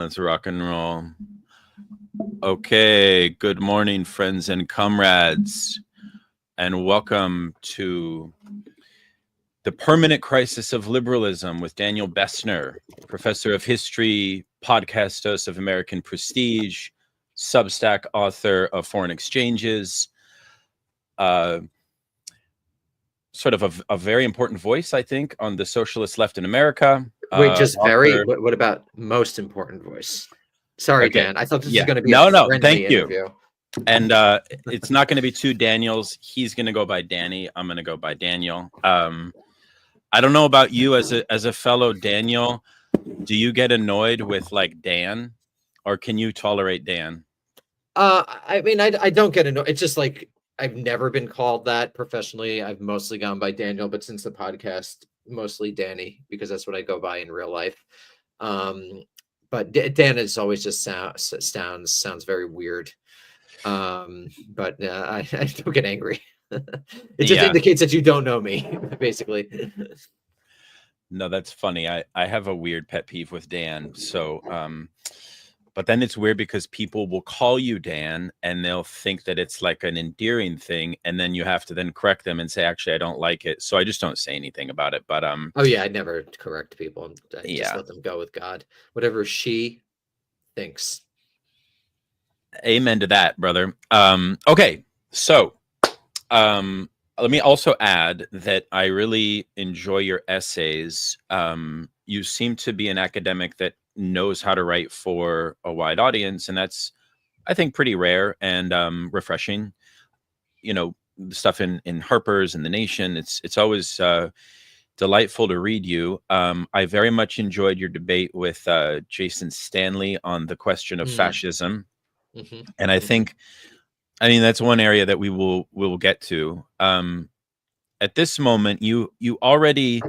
Let's rock and roll. Okay, good morning, friends and comrades, and welcome to The Permanent Crisis of Liberalism with Daniel Bessner, professor of history, podcast host of American Prestige, Substack author of Foreign Exchanges, sort of a very important voice, I think, on the socialist left in America. Wait, just very? What about most important voice? Sorry, Okay. Dan. I thought this Yeah. was going to be No, a no, friendly thank you. interview. And it's not going to be two Daniels. He's going to go by Danny. I'm going to go by Daniel. I don't know about you as a fellow Daniel. Do you get annoyed with like Dan, or can you tolerate Dan? I mean, I don't get annoyed. It's just like I've never been called that professionally. I've mostly gone by Daniel, but since the podcast, mostly Danny, because that's what I go by in real life. But Dan is always just sounds very weird. But I don't get angry. It just indicates that you don't know me, basically. No, that's funny. I have a weird pet peeve with Dan. So, but then it's weird because people will call you Dan and they'll think that it's like an endearing thing. And then you have to then correct them and say, actually, I don't like it. So I just don't say anything about it. But oh yeah, I never correct people. I just let them go with God. Whatever she thinks. Amen to that, brother. Okay, so let me also add that I really enjoy your essays. You seem to be an academic that knows how to write for a wide audience, and that's, I think, pretty rare and refreshing. You know, the stuff in Harper's and The Nation, it's always delightful to read you. I very much enjoyed your debate with Jason Stanley on the question of fascism. And I think, I mean, that's one area that we will get to. At this moment, you already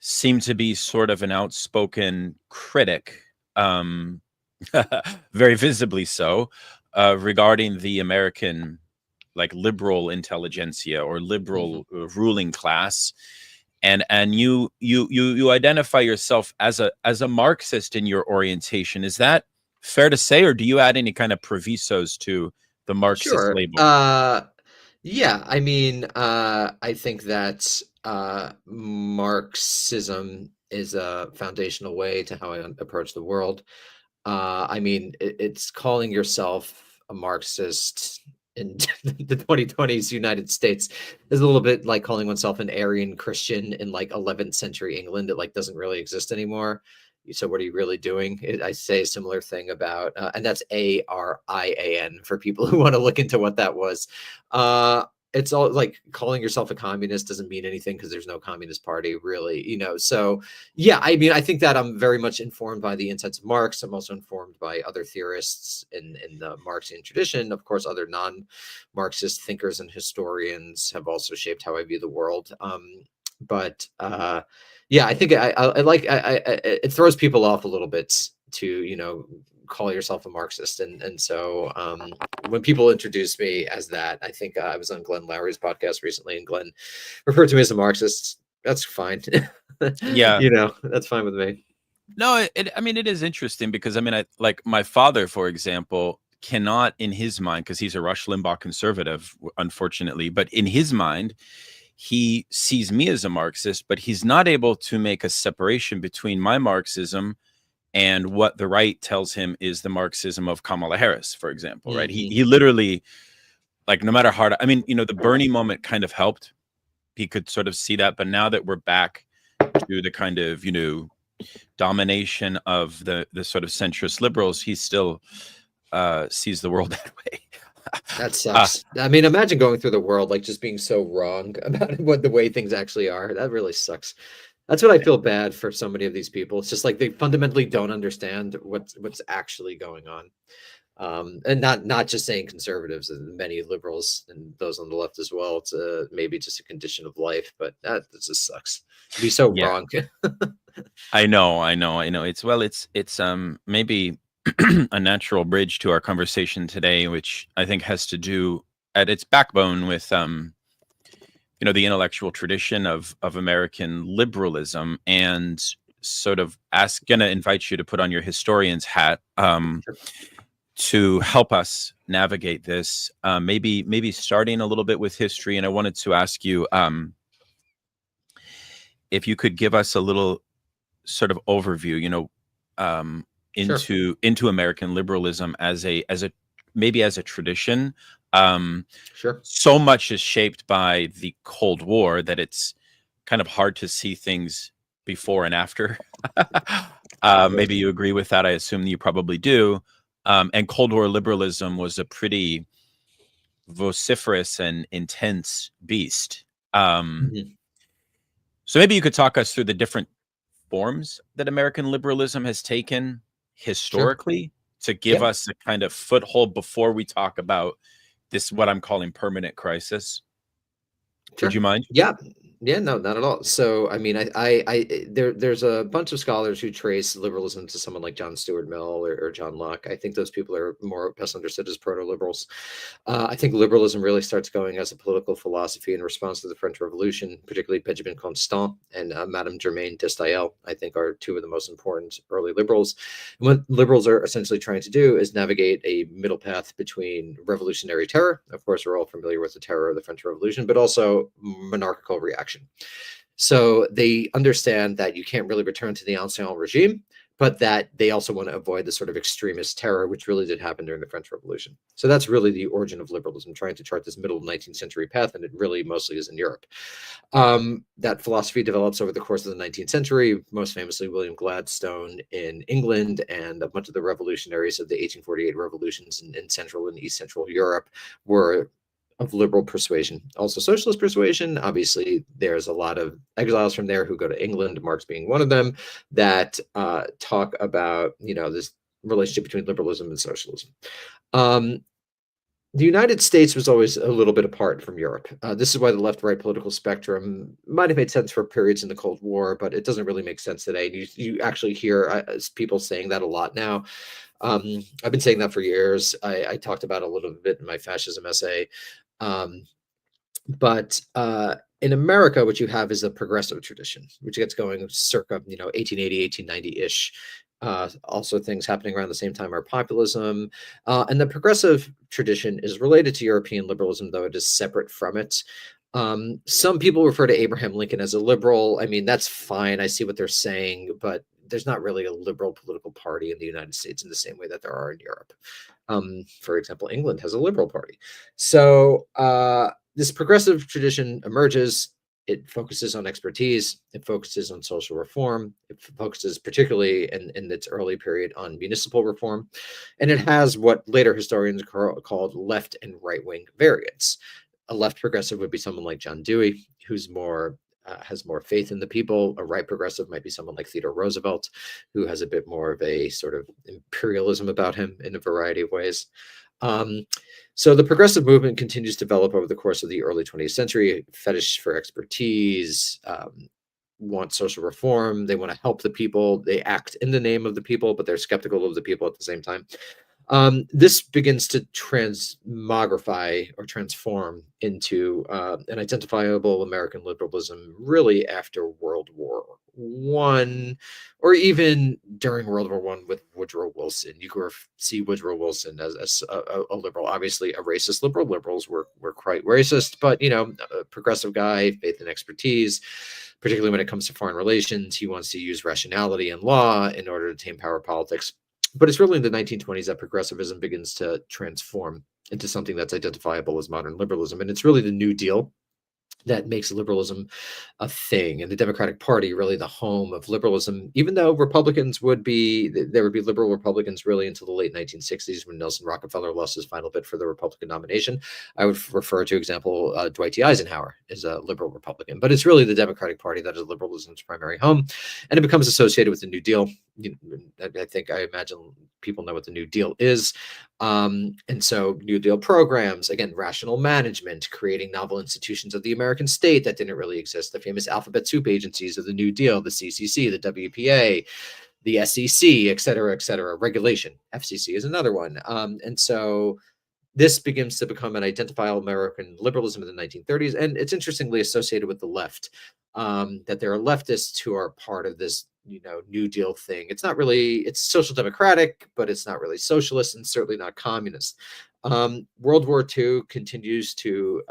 seem to be sort of an outspoken critic, very visibly so, regarding the American, like, liberal intelligentsia or liberal ruling class. And you identify yourself as a Marxist in your orientation. Is that fair to say, or do you add any kind of provisos to the Marxist label? Yeah, I mean, I think that Marxism is a foundational way to how I approach the world. I mean, it's calling yourself a Marxist in the 2020s United States is a little bit like calling oneself an Aryan Christian in like 11th century England. It like doesn't really exist anymore. So what are you really doing? I say a similar thing about, and that's ARIAN for people who want to look into what that was. It's all like calling yourself a communist doesn't mean anything because there's no communist party really, you know? So yeah, I mean, I think that I'm very much informed by the insights of Marx. I'm also informed by other theorists in the Marxian tradition. Of course, other non-Marxist thinkers and historians have also shaped how I view the world. Yeah, I think I like it throws people off a little bit to, you know, call yourself a Marxist. And so when people introduce me as that, I think I was on Glenn Lowry's podcast recently and Glenn referred to me as a Marxist. That's fine. Yeah. You know, that's fine with me. No, I mean, it is interesting because, I mean, I like my father, for example, cannot in his mind, because he's a Rush Limbaugh conservative, unfortunately, but in his mind, he sees me as a Marxist, but he's not able to make a separation between my Marxism and what the right tells him is the Marxism of Kamala Harris, for example, right? He literally, like, no matter how hard, I mean, you know, the Bernie moment kind of helped. He could sort of see that, but now that we're back to the kind of, you know, domination of the sort of centrist liberals, he still sees the world that way. That sucks. I mean, imagine going through the world like just being so wrong about what the way things actually are. That really sucks. That's what I feel bad for so many of these people. It's just like they fundamentally don't understand what's actually going on. And not just saying conservatives and many liberals and those on the left as well. It's maybe just a condition of life, but that just sucks to be so wrong. I know. It's maybe a natural bridge to our conversation today, which I think has to do at its backbone with you know, the intellectual tradition of American liberalism. And sort of gonna invite you to put on your historian's hat Sure. to help us navigate this. Maybe starting a little bit with history, and I wanted to ask you if you could give us a little sort of overview, Sure. into American liberalism as a maybe as a tradition. Sure. So much is shaped by the Cold War that it's kind of hard to see things before and after. Maybe you agree with that. I assume you probably do. And Cold War liberalism was a pretty vociferous and intense beast. Mhm. So maybe you could talk us through the different forms that American liberalism has taken Sure. historically to give Yeah. us a kind of foothold before we talk about this, what I'm calling permanent crisis. Would you Sure. mind? Yeah. Yeah, no, not at all. So, I mean, there's a bunch of scholars who trace liberalism to someone like John Stuart Mill or John Locke. I think those people are more best understood as proto-liberals. I think liberalism really starts going as a political philosophy in response to the French Revolution, particularly Benjamin Constant and Madame Germaine de Staël, I think are two of the most important early liberals. And what liberals are essentially trying to do is navigate a middle path between revolutionary terror. Of course, we're all familiar with the terror of the French Revolution, but also monarchical reaction. So they understand that you can't really return to the ancien regime, but that they also want to avoid the sort of extremist terror, which really did happen during the French Revolution. So that's really the origin of liberalism, trying to chart this middle 19th century path, and it really mostly is in Europe. That philosophy develops over the course of the 19th century, most famously William Gladstone in England, and a bunch of the revolutionaries of the 1848 revolutions in Central and East Central Europe were of liberal persuasion, also socialist persuasion. Obviously, there's a lot of exiles from there who go to England, Marx being one of them, that talk about this relationship between liberalism and socialism. Um, the United States was always a little bit apart from Europe. This is why the left-right political spectrum might have made sense for periods in the Cold War, but it doesn't really make sense today. You actually hear people saying that a lot now. I've been saying that for years. I talked about it a little bit in my fascism essay. Um, but in America, what you have is a progressive tradition, which gets going circa 1880, 1890-ish. Also, things happening around the same time are populism. And the progressive tradition is related to European liberalism, though it is separate from it. Some people refer to Abraham Lincoln as a liberal. I mean, that's fine. I see what they're saying, but there's not really a liberal political party in the United States in the same way that there are in Europe. For example, England has a liberal party. So this progressive tradition emerges. It focuses on expertise. It focuses on social reform. It focuses particularly in its early period on municipal reform. And it has what later historians called left and right wing variants. A left progressive would be someone like John Dewey, who's more has more faith in the people. A right progressive might be someone like Theodore Roosevelt, who has a bit more of a sort of imperialism about him in a variety of ways. Um, so the progressive movement continues to develop over the course of the early 20th century. Fetish for expertise, want social reform. They want to help the people. They act in the name of the people, but they're skeptical of the people at the same time. This begins to transmogrify or transform into an identifiable American liberalism really after World War One, or even during World War One with Woodrow Wilson. You can see Woodrow Wilson as a liberal, obviously a racist liberal. Liberals were quite racist, but a progressive guy, faith and expertise. Particularly when it comes to foreign relations, he wants to use rationality and law in order to tame power politics. But it's really in the 1920s that progressivism begins to transform into something that's identifiable as modern liberalism. And it's really the New Deal that makes liberalism a thing, and the Democratic Party really the home of liberalism, even though Republicans there would be liberal Republicans really until the late 1960s when Nelson Rockefeller lost his final bid for the Republican nomination. I would refer to example Dwight D. Eisenhower is a liberal Republican, but it's really the Democratic Party that is liberalism's primary home, and it becomes associated with the New Deal. I imagine people know what the New Deal is. And so New Deal programs, again, rational management, creating novel institutions of the American state that didn't really exist, the famous alphabet soup agencies of the New Deal, the CCC, the WPA, the SEC, et cetera, regulation. FCC is another one. And so this begins to become an identifiable American liberalism in the 1930s. And it's interestingly associated with the left, that there are leftists who are part of this New Deal thing. It's not really, it's social democratic, but it's not really socialist and certainly not communist. World War II continues to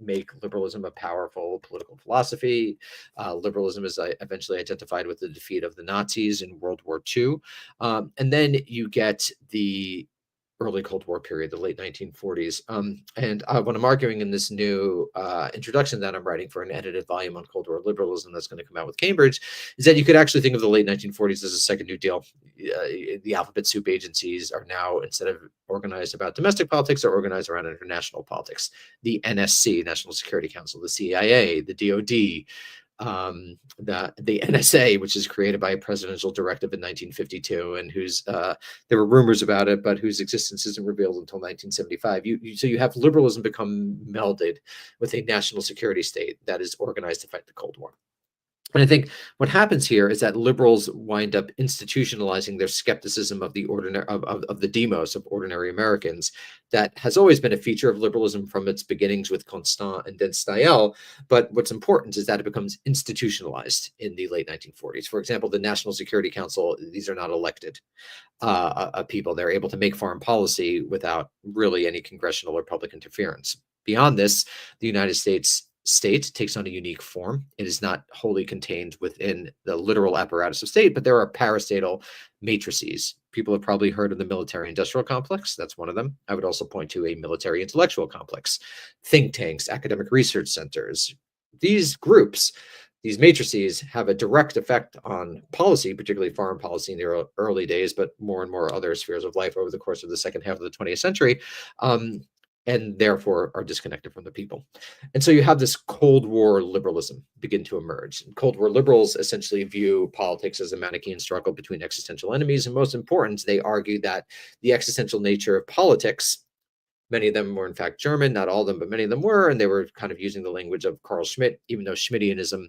make liberalism a powerful political philosophy. Liberalism is eventually identified with the defeat of the Nazis in World War II. And then you get the early Cold War period, the late 1940s. And what I'm arguing in this new introduction that I'm writing for an edited volume on Cold War liberalism that's going to come out with Cambridge is that you could actually think of the late 1940s as a second New Deal. The alphabet soup agencies are now, instead of organized about domestic politics, are organized around international politics. The NSC, National Security Council, the CIA, the DOD, the NSA, which is created by a presidential directive in 1952, and whose there were rumors about it, but whose existence isn't revealed until 1975. So you have liberalism become melded with a national security state that is organized to fight the Cold War. And I think what happens here is that liberals wind up institutionalizing their skepticism of the ordinary of the demos of ordinary Americans. That has always been a feature of liberalism from its beginnings with Constant and then Steyl. But what's important is that it becomes institutionalized in the late 1940s. For example, the National Security Council, these are not elected people. They're able to make foreign policy without really any congressional or public interference. Beyond this, the United States state takes on a unique form. It is not wholly contained within the literal apparatus of state, but there are parastatal matrices. People have probably heard of the military-industrial complex. That's one of them. I would also point to a military-intellectual complex, think tanks, academic research centers. These groups, these matrices, have a direct effect on policy, particularly foreign policy in the early days, but more and more other spheres of life over the course of the second half of the 20th century. And therefore are disconnected from the people. And so you have this Cold War liberalism begin to emerge. Cold War liberals essentially view politics as a Manichaean struggle between existential enemies. And most important, they argue that the existential nature of politics, many of them were in fact German, not all of them, but many of them were, and they were kind of using the language of Carl Schmitt, even though Schmittianism,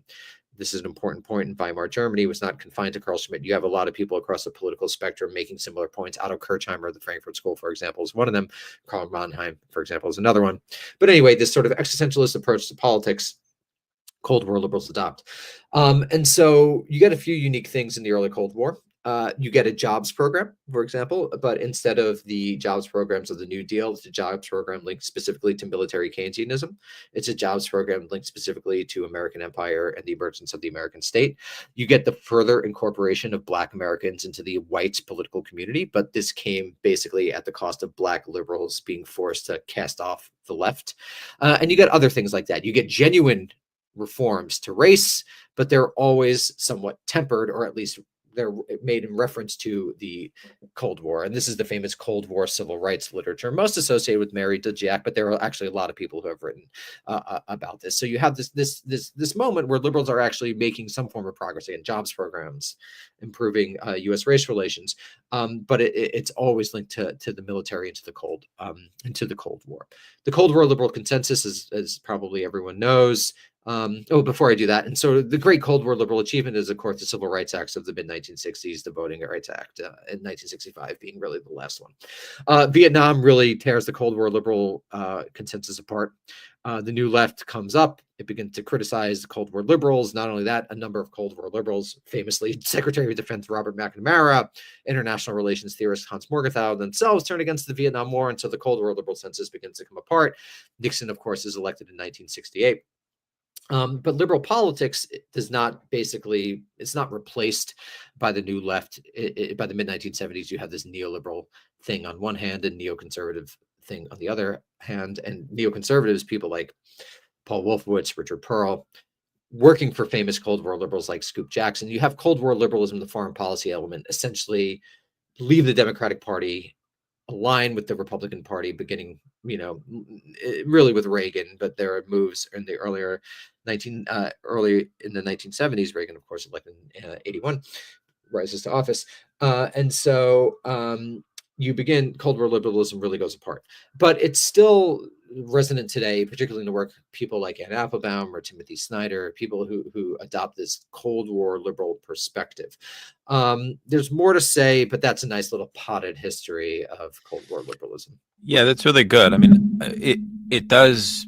this is an important point in Weimar Germany, was not confined to Carl Schmitt. You have a lot of people across the political spectrum making similar points. Otto Kirchheimer, the Frankfurt School, for example, is one of them. Karl Mannheim, for example, is another one. But anyway, this sort of existentialist approach to politics, Cold War liberals adopt. And so you get a few unique things in the early Cold War. You get a jobs program, for example, but instead of the jobs programs of the New Deal, it's a jobs program linked specifically to military Keynesianism. It's a jobs program linked specifically to American empire and the emergence of the American state. You get the further incorporation of Black Americans into the white political community, but this came basically at the cost of Black liberals being forced to cast off the left. And you get other things like that. You get genuine reforms to race, but they're always somewhat tempered, or at least they're made in reference to the Cold War. And this is the famous Cold War civil rights literature, most associated with Mary Dudjak, but there are actually a lot of people who have written about this. So you have this moment where liberals are actually making some form of progress in jobs programs, improving U.S. race relations, but it's always linked to the military and to the Cold War. The Cold War liberal consensus, as probably everyone knows. Before I do that, and so the great Cold War liberal achievement is, of course, the Civil Rights Acts of the mid-1960s, the Voting Rights Act in 1965 being really the last one. Vietnam really tears the Cold War liberal consensus apart. The New Left comes up. It begins to criticize the Cold War liberals. Not only that, a number of Cold War liberals, famously Secretary of Defense Robert McNamara, international relations theorist Hans Morgenthau, themselves turn against the Vietnam War, and so the Cold War liberal census begins to come apart. Nixon, of course, is elected in 1968. But liberal politics does not basically, it's not replaced by the New Left. By the mid-1970s, you have this neoliberal thing on one hand and neoconservative thing on the other hand. And neoconservatives, people like Paul Wolfowitz, Richard Pearl, working for famous Cold War liberals like Scoop Jackson. You have Cold War liberalism, the foreign policy element, essentially leave the Democratic Party, align with the Republican Party, beginning, really with Reagan, but there are moves in the early in the 1970s. Reagan, of course, elected in 81, rises to office, and so you begin. Cold War liberalism really goes apart, but it's still resonant today, particularly in the work of people like Anne Applebaum or Timothy Snyder, people who adopt this Cold War liberal perspective. There's more to say, but that's a nice little potted history of Cold War liberalism. Yeah, that's really good. I mean, it does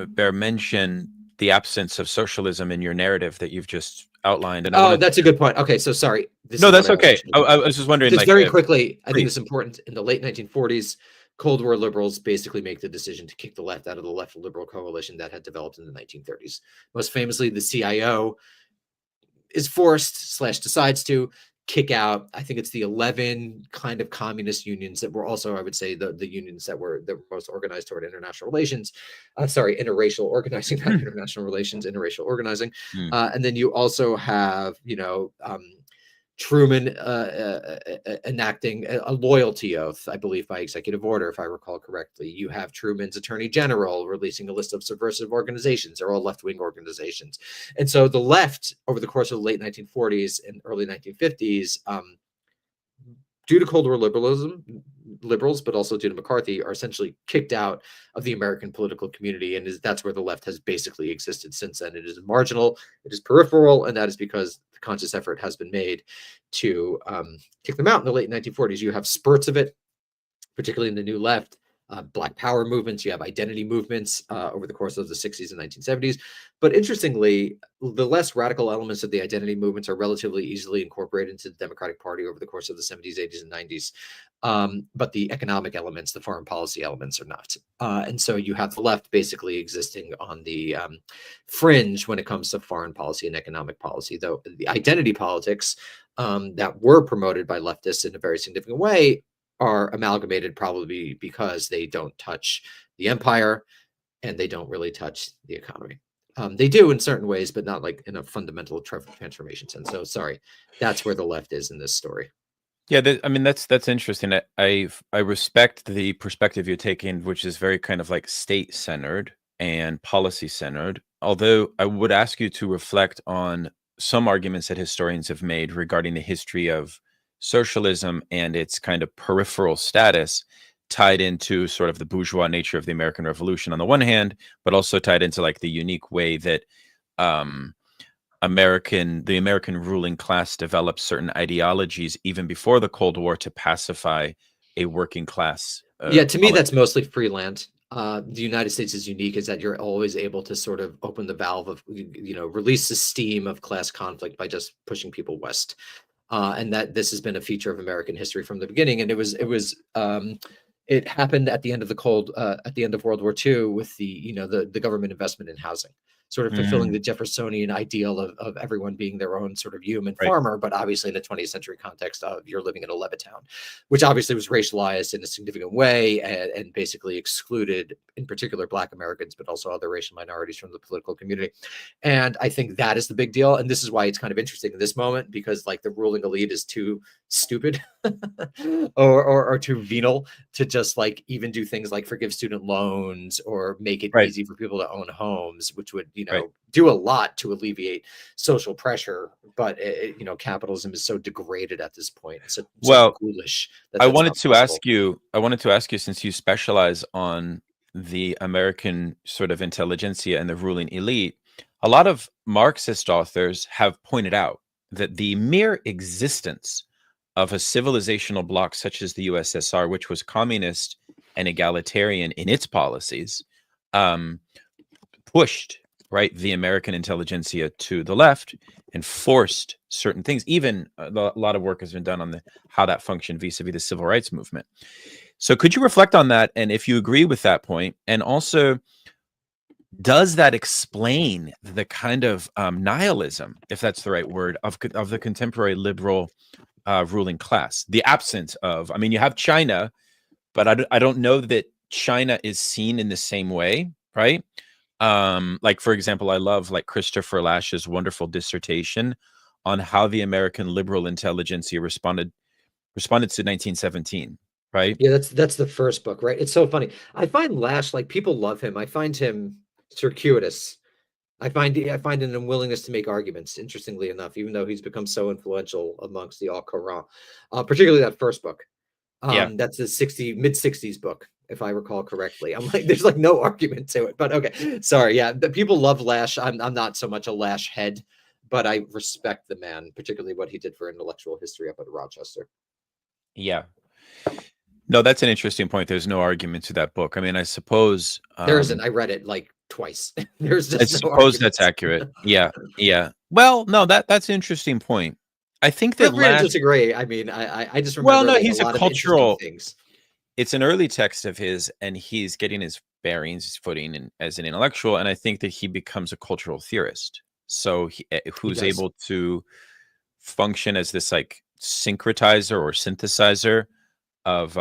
bear mention the absence of socialism in your narrative that you've just outlined. And I Oh, want to. that's a good point. Okay, so sorry. This No, is what that's I also okay. should I, have I done. was just wondering, Just like, very quickly, I think please. it's important. In the late 1940s, Cold War liberals basically make the decision to kick the left out of the left liberal coalition that had developed in the 1930s. Most famously, the CIO is forced / decides to kick out, I think it's the 11 kind of communist unions that were also, I would say, the unions that were most organized toward international relations. Sorry, interracial organizing, not international relations, interracial organizing. Mm. And then you also have, Truman enacting a loyalty oath, I believe, by executive order, if I recall correctly. You have Truman's attorney general releasing a list of subversive organizations. They're all left-wing organizations. And so the left, over the course of the late 1940s and early 1950s, due to Cold War liberals, but also due to McCarthy, are essentially kicked out of the American political community. And that's where the left has basically existed since then. It is marginal, it is peripheral, and that is because the conscious effort has been made to kick them out in the late 1940s. You have spurts of it, particularly in the New Left, Black Power movements. You have identity movements over the course of the 60s and 1970s. But interestingly, the less radical elements of the identity movements are relatively easily incorporated into the Democratic Party over the course of the 70s, 80s, and 90s. But the economic elements, the foreign policy elements are not. And so you have the left basically existing on the fringe when it comes to foreign policy and economic policy, though the identity politics that were promoted by leftists in a very significant way are amalgamated, probably because they don't touch the empire and they don't really touch the economy. They do in certain ways, but not like in a fundamental transformation sense. So sorry, that's where the left is in this story. Yeah, I mean, that's interesting. I respect the perspective you're taking, which is very kind of like state-centered and policy-centered. Although I would ask you to reflect on some arguments that historians have made regarding the history of socialism and its kind of peripheral status, tied into sort of the bourgeois nature of the American Revolution on the one hand, but also tied into like the unique way that the American ruling class developed certain ideologies even before the Cold War to pacify a working class. Yeah, to me, that's mostly free land. The United States is unique is that you're always able to sort of open the valve of, release the steam of class conflict by just pushing people west. And that this has been a feature of American history from the beginning. And it happened at the end of at the end of World War II with the government investment in housing, sort of fulfilling the Jeffersonian ideal of everyone being their own sort of human farmer, but obviously in a 20th century context of you're living in a Levittown, which obviously was racialized in a significant way and basically excluded, in particular, Black Americans, but also other racial minorities from the political community. And I think that is the big deal. And this is why it's kind of interesting in this moment, because like the ruling elite is too stupid or too venal to just like even do things like forgive student loans or make it easy for people to own homes, which would, do a lot to alleviate social pressure. But, capitalism is so degraded at this point. So ghoulish. I wanted to ask you, since you specialize on the American sort of intelligentsia and the ruling elite, a lot of Marxist authors have pointed out that the mere existence of a civilizational bloc such as the USSR, which was communist and egalitarian in its policies, pushed the American intelligentsia to the left and forced certain things. Even a lot of work has been done on how that functioned vis-a-vis the civil rights movement. So could you reflect on that? And if you agree with that point, and also, does that explain the kind of nihilism, if that's the right word, of the contemporary liberal ruling class? The absence of, I mean, you have China, but I don't know that China is seen in the same way, right? Like, for example, I love like Christopher Lash's wonderful dissertation on how the American liberal intelligentsia responded to 1917, right? Yeah, that's the first book, right? It's so funny. I find Lash, like, people love him. I find him circuitous. I find an unwillingness to make arguments, interestingly enough, even though he's become so influential amongst the Al-Quran, particularly that first book. That's the mid-60s book, if I recall correctly. I'm like, there's like no argument to it, but okay. Sorry. Yeah. The people love Lash. I'm not so much a Lash head, but I respect the man, particularly what he did for intellectual history up at Rochester. Yeah. No, that's an interesting point. There's no argument to that book. I mean, I suppose there isn't. I read it like twice. There's I just no suppose that's arguments. accurate. Yeah, yeah. Well, no, that's an interesting point. I think that Agree to last. disagree. I mean, I just Well, remember no, like a he's a lot of interesting cultural. things. It's an early text of his, and he's getting his bearings, his footing, and as an intellectual. And I think that he becomes a cultural theorist. So He who's does. able to function as this like syncretizer or synthesizer of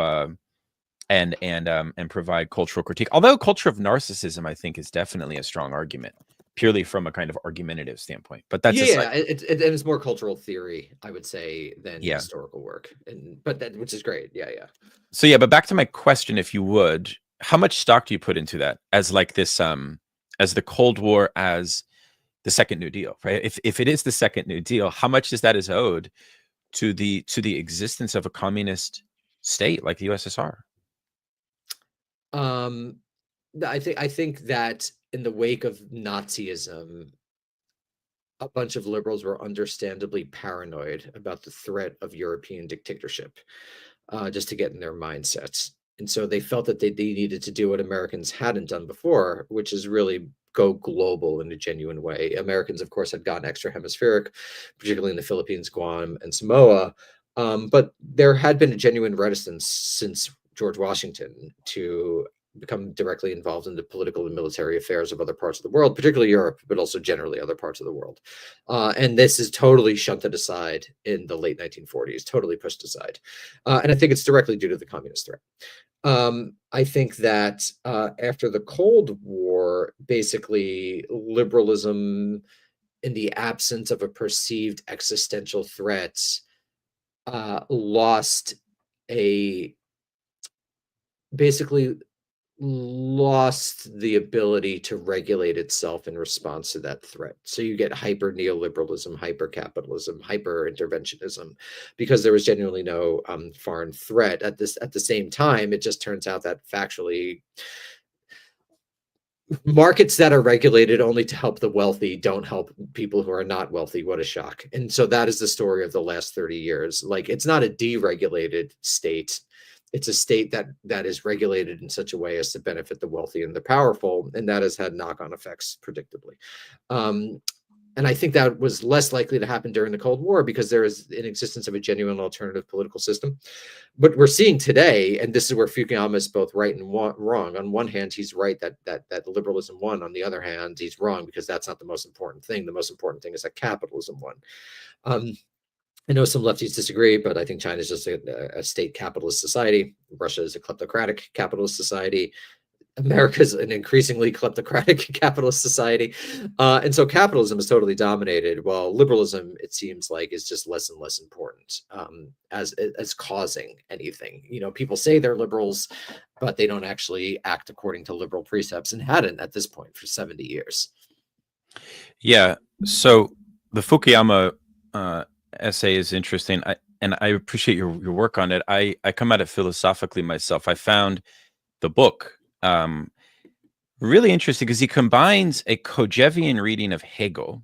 and provide cultural critique. Although culture of narcissism, I think, is definitely a strong argument, purely from a kind of argumentative standpoint. But that's a side. Yeah, it's more cultural theory, I would say, than Yeah. historical work, but that, which is great. Yeah, yeah. So yeah, but back to my question, if you would, how much stock do you put into that as like this as the Cold War, as the Second New Deal, right? If it is the Second New Deal, how much is that is owed to the existence of a communist state like the USSR? Um, I think that in the wake of Nazism, a bunch of liberals were understandably paranoid about the threat of European dictatorship, just to get in their mindsets. And so they felt that they needed to do what Americans hadn't done before, which is really go global in a genuine way. Americans, of course, had gone extra hemispheric, particularly in the Philippines, Guam, and Samoa. But there had been a genuine reticence since George Washington to become directly involved in the political and military affairs of other parts of the world, particularly Europe, but also generally other parts of the world. And this is totally shunted aside in the late 1940s, totally pushed aside. And I think it's directly due to the communist threat. I think that after the Cold War, basically liberalism, in the absence of a perceived existential threat, lost a basically lost the ability to regulate itself in response to that threat. So you get hyper neoliberalism, hyper capitalism, hyper interventionism, because there was genuinely no foreign threat. At the same time, it just turns out that factually, markets that are regulated only to help the wealthy don't help people who are not wealthy. What a shock. And so that is the story of the last 30 years. Like, it's not a deregulated state. It's a state that is regulated in such a way as to benefit the wealthy and the powerful, and that has had knock-on effects, predictably. And I think that was less likely to happen during the Cold War because there is an existence of a genuine alternative political system. But we're seeing today, and this is where Fukuyama is both right and wrong. On one hand, he's right that liberalism won. On the other hand, he's wrong because that's not the most important thing. The most important thing is that capitalism won. I know some lefties disagree, but I think China is just a state capitalist society. Russia is a kleptocratic capitalist society. America is an increasingly kleptocratic capitalist society. And so capitalism is totally dominated, while liberalism, it seems like, is just less and less important as causing anything. You know, people say they're liberals, but they don't actually act according to liberal precepts, and hadn't at this point for 70 years. Yeah. So the Fukuyama essay is interesting. And I appreciate your work on it. I come at it philosophically myself. I found the book really interesting because he combines a Kojevian reading of Hegel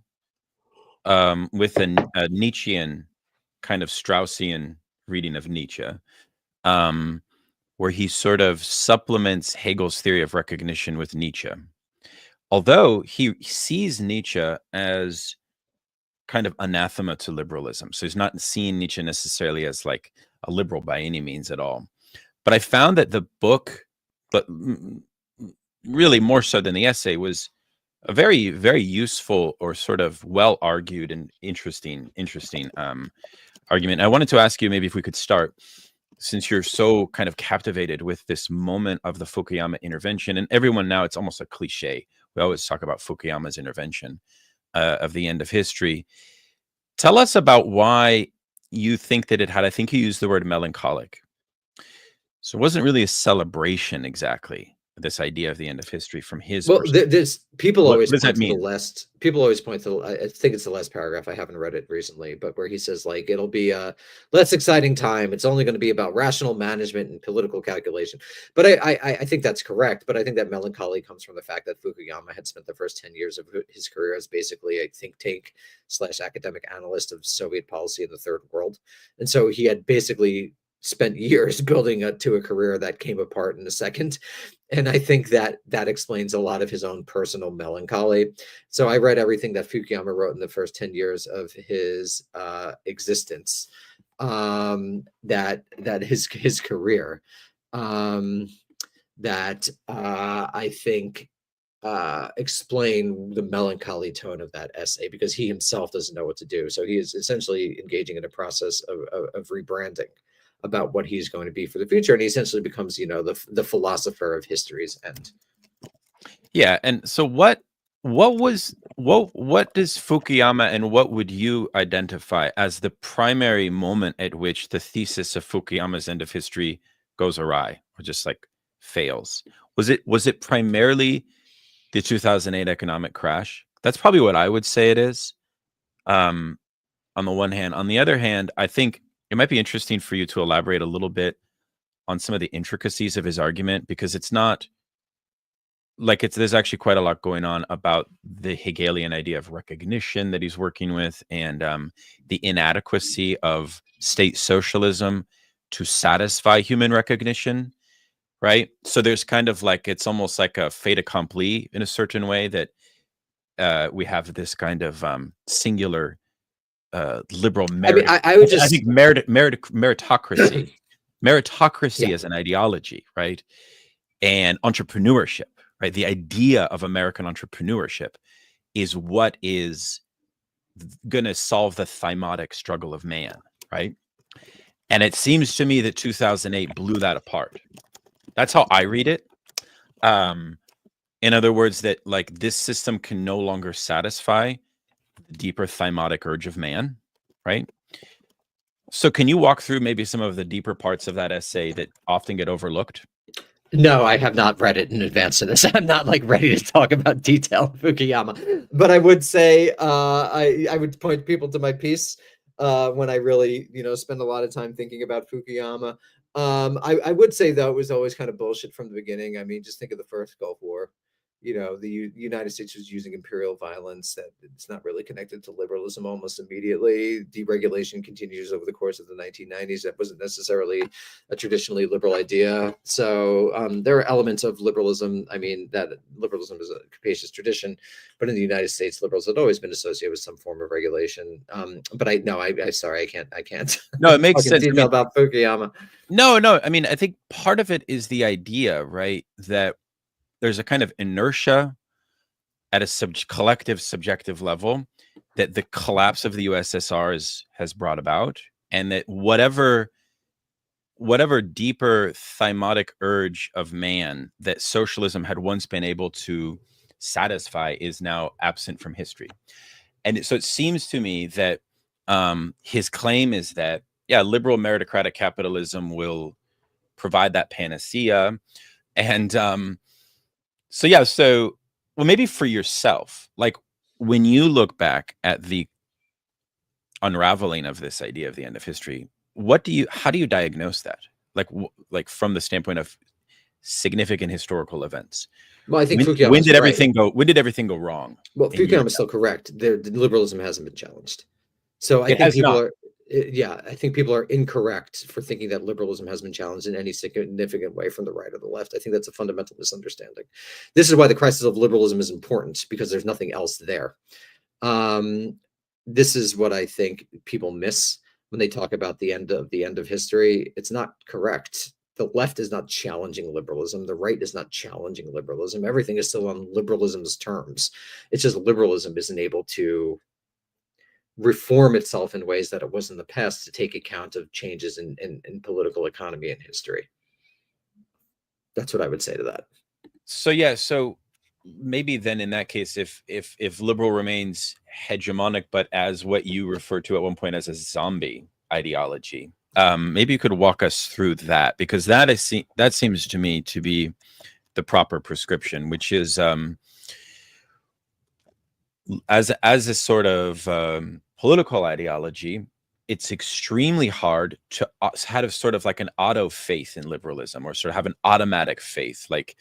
with a Nietzschean kind of Straussian reading of Nietzsche, where he sort of supplements Hegel's theory of recognition with Nietzsche. Although he sees Nietzsche as kind of anathema to liberalism. So he's not seeing Nietzsche necessarily as like a liberal by any means at all. But I found that the book, but really more so than the essay, was a very, very useful or sort of well argued and interesting argument. I wanted to ask you, maybe if we could start, since you're so kind of captivated with this moment of the Fukuyama intervention, and everyone now, it's almost a cliche. We always talk about Fukuyama's intervention of the end of history. Tell us about why you think that it had, I think you used the word melancholic. So it wasn't really a celebration exactly, this idea of the end of history from his perspective. There's people What always does point that to the mean? last. People always point to. I think it's the last paragraph. I haven't read it recently, but where he says like it'll be a less exciting time. It's only going to be about rational management and political calculation. But I think that's correct. But I think that melancholy comes from the fact that Fukuyama had spent the first 10 years of his career as basically a think tank / academic analyst of Soviet policy in the third world, and so he had basically spent years building to a career that came apart in a second. And I think that that explains a lot of his own personal melancholy. So I read everything that Fukuyama wrote in the first 10 years of his existence, that his career, that I think explain the melancholy tone of that essay, because he himself doesn't know what to do. So he is essentially engaging in a process of rebranding about what he's going to be for the future, and he essentially becomes, you know, the philosopher of history's end. Yeah, and so what does Fukuyama, and what would you identify as the primary moment at which the thesis of Fukuyama's end of history goes awry, or just like fails? Was it primarily the 2008 economic crash? That's probably what I would say it is. On the one hand. On the other hand, I think it might be interesting for you to elaborate a little bit on some of the intricacies of his argument, because it's not like there's actually quite a lot going on about the Hegelian idea of recognition that he's working with, and the inadequacy of state socialism to satisfy human recognition, right? So there's kind of like, it's almost like a fait accompli in a certain way, that we have this kind of singular liberal merit. I would just, I think meritocracy, meritocracy Yeah. as an ideology, right? And entrepreneurship, right? The idea of American entrepreneurship is what is going to solve the thymotic struggle of man, right? And it seems to me that 2008 blew that apart. That's how I read it. In other words, that like this system can no longer satisfy the deeper thymotic urge of man, right? So can you walk through maybe some of the deeper parts of that essay that often get overlooked? No, I have not read it in advance of this. I'm not like ready to talk about detail Fukuyama, but I would say I would point people to my piece when I really, you know, spend a lot of time thinking about Fukuyama. I would say, though, it was always kind of bullshit from the beginning. I mean, just think of the first Gulf War. You know, the United States was using imperial violence, that it's not really connected to liberalism almost immediately. Deregulation continues over the course of the 1990s. That wasn't necessarily a traditionally liberal idea. So there are elements of liberalism. I mean, that liberalism is a capacious tradition, but in the United States, liberals had always been associated with some form of regulation. But I'm sorry, I can't. No, it makes talk in sense. I detail mean, about Fukuyama. no. I mean, I think part of it is the idea, right, that there's a kind of inertia at a collective subjective level that the collapse of the USSR has brought about, and that whatever deeper thymotic urge of man that socialism had once been able to satisfy is now absent from history. And so it seems to me that his claim is that, yeah, liberal meritocratic capitalism will provide that panacea. And well, maybe for yourself, like when you look back at the unraveling of this idea of the end of history, how do you diagnose that? Like from the standpoint of significant historical events. Well, I think When did everything go wrong? Well, Fukuyama is still correct. The liberalism hasn't been challenged. So I It think has people not. are, I think people are incorrect for thinking that liberalism has been challenged in any significant way from the right or the left. I think that's a fundamental misunderstanding. This is why the crisis of liberalism is important, because there's nothing else there. This is what I think people miss when they talk about the end of history. It's not correct. The left is not challenging liberalism. The right is not challenging liberalism. Everything is still on liberalism's terms. It's just liberalism isn't able to reform itself in ways that it was in the past to take account of changes in political economy and history. That's what I would say to that. So maybe then in that case, if liberal remains hegemonic, but as what you referred to at one point as a zombie ideology, maybe you could walk us through that, because that seems to me to be the proper prescription, which is as a sort of political ideology, it's extremely hard to have sort of like an auto faith in liberalism, or sort of have an automatic faith. Like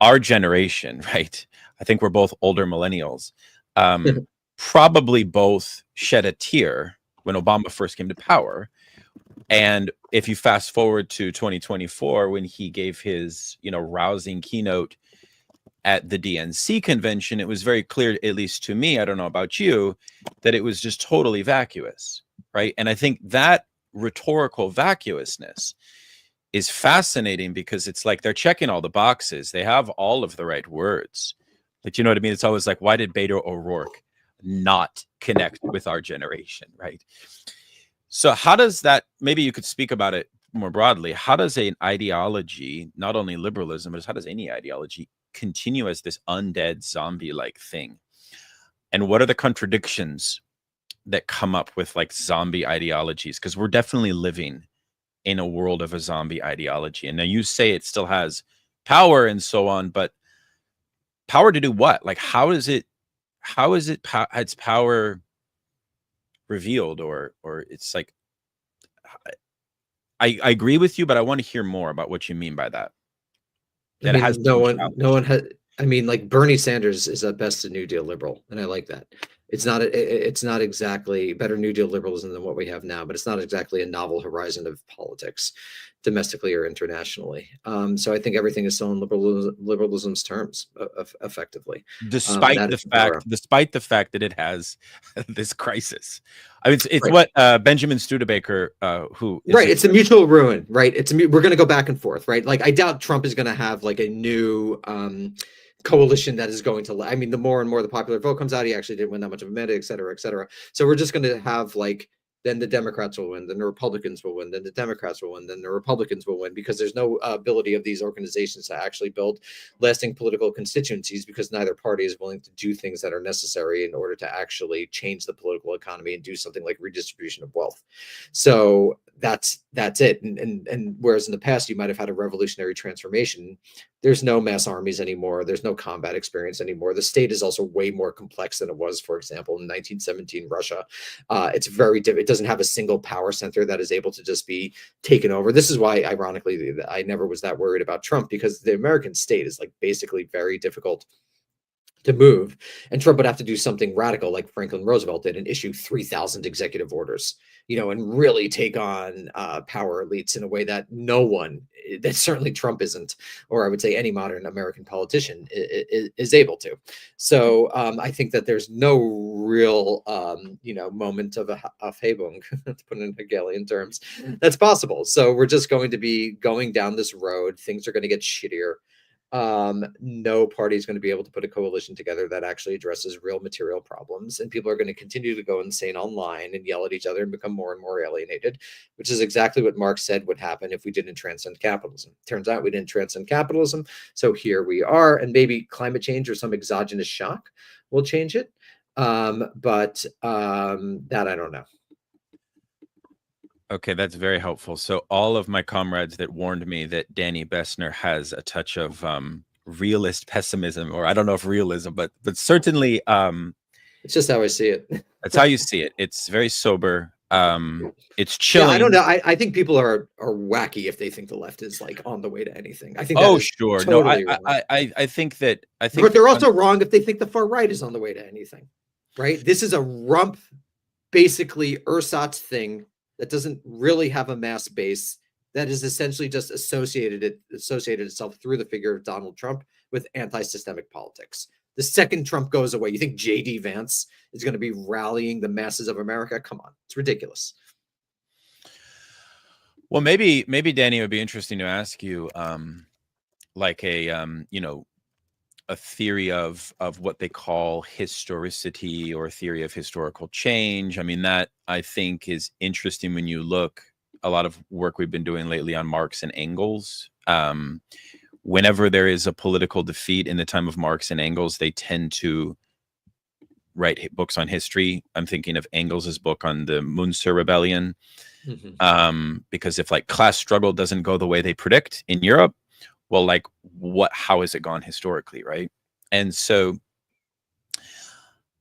our generation, right? I think we're both older millennials, probably both shed a tear when Obama first came to power, And if you fast forward to 2024, when he gave his, rousing keynote at the DNC convention, it was very clear, at least to me, I don't know about you, that it was just totally vacuous, right? And I think that rhetorical vacuousness is fascinating because it's like they're checking all the boxes. They have all of the right words. But you know what I mean? It's always like, why did Beto O'Rourke not connect with our generation, right? So how does that, maybe you could speak about it more broadly, how does an ideology, not only liberalism, but how does any ideology continue as this undead zombie-like thing? And what are the contradictions that come up with like zombie ideologies? Because we're definitely living in a world of a zombie ideology. And now you say it still has power and so on, but power to do what? Like, how is its power revealed, or it's like, I agree with you, but I want to hear more about what you mean by that. I That it has mean, been no one challenged. had. I mean, like Bernie Sanders is at best a New Deal liberal, and I like that. It's not exactly better New Deal liberalism than what we have now, but it's not exactly a novel horizon of politics, domestically or internationally. So I think everything is still in liberalism's terms, effectively. And Despite that the is the power. fact that it has this crisis. I mean, it's Right. what Benjamin Studebaker, who is Right, it's a mutual ruin, right? We're going to go back and forth, right? Like I doubt Trump is going to have like a new coalition that is going to. I mean, the more and more the popular vote comes out, he actually didn't win that much of a mandate, et cetera, et cetera. So we're just going to have like then the Democrats will win, then the Republicans will win, then the Democrats will win, then the Republicans will win, because there's no ability of these organizations to actually build lasting political constituencies, because neither party is willing to do things that are necessary in order to actually change the political economy and do something like redistribution of wealth. So that's it. And whereas in the past you might have had a revolutionary transformation, there's no mass armies anymore. There's no combat experience anymore. The state is also way more complex than it was, for example, in 1917 Russia. It's very different. It doesn't have a single power center that is able to just be taken over. This is why, ironically, I never was that worried about Trump, because the American state is like basically very difficult to move, and Trump would have to do something radical like Franklin Roosevelt did and issue 3,000 executive orders, and really take on power elites in a way that no one, that certainly Trump isn't, or I would say any modern American politician is able to. So I think that there's no real, moment of a Aufhebung, to put it in Hegelian terms, that's possible. So we're just going to be going down this road. Things are going to get shittier. No party is going to be able to put a coalition together that actually addresses real material problems, and people are going to continue to go insane online and yell at each other and become more and more alienated, which is exactly what Marx said would happen if we didn't transcend capitalism. Turns out we didn't transcend capitalism, so here we are, and maybe climate change or some exogenous shock will change it, but that I don't know. Okay, that's very helpful. So all of my comrades that warned me that Danny Bessner has a touch of realist pessimism, or I don't know if realism, but certainly It's just how I see it. that's how you see it. It's very sober. It's Yeah, I don't chilling. know. I think people are wacky if they think the left is like on the way to anything. I think that Oh, is sure. No, totally wrong. I think that But they're also wrong if they think the far right is on the way to anything, right? This is a rump, basically ersatz thing that doesn't really have a mass base, that is essentially just associated itself through the figure of Donald Trump with anti-systemic politics. The second Trump goes away, you think J.D. Vance is going to be rallying the masses of America? Come on, it's ridiculous. Well, maybe Danny, it would be interesting to ask you, like a theory of what they call historicity, or a theory of historical change. I mean, that I think is interesting when you look a lot of work we've been doing lately on Marx and Engels. Whenever there is a political defeat in the time of Marx and Engels, they tend to write books on history. I'm thinking of Engels's book on the Munster Rebellion. Because if like class struggle doesn't go the way they predict in Europe, well, like how has it gone historically, right? And so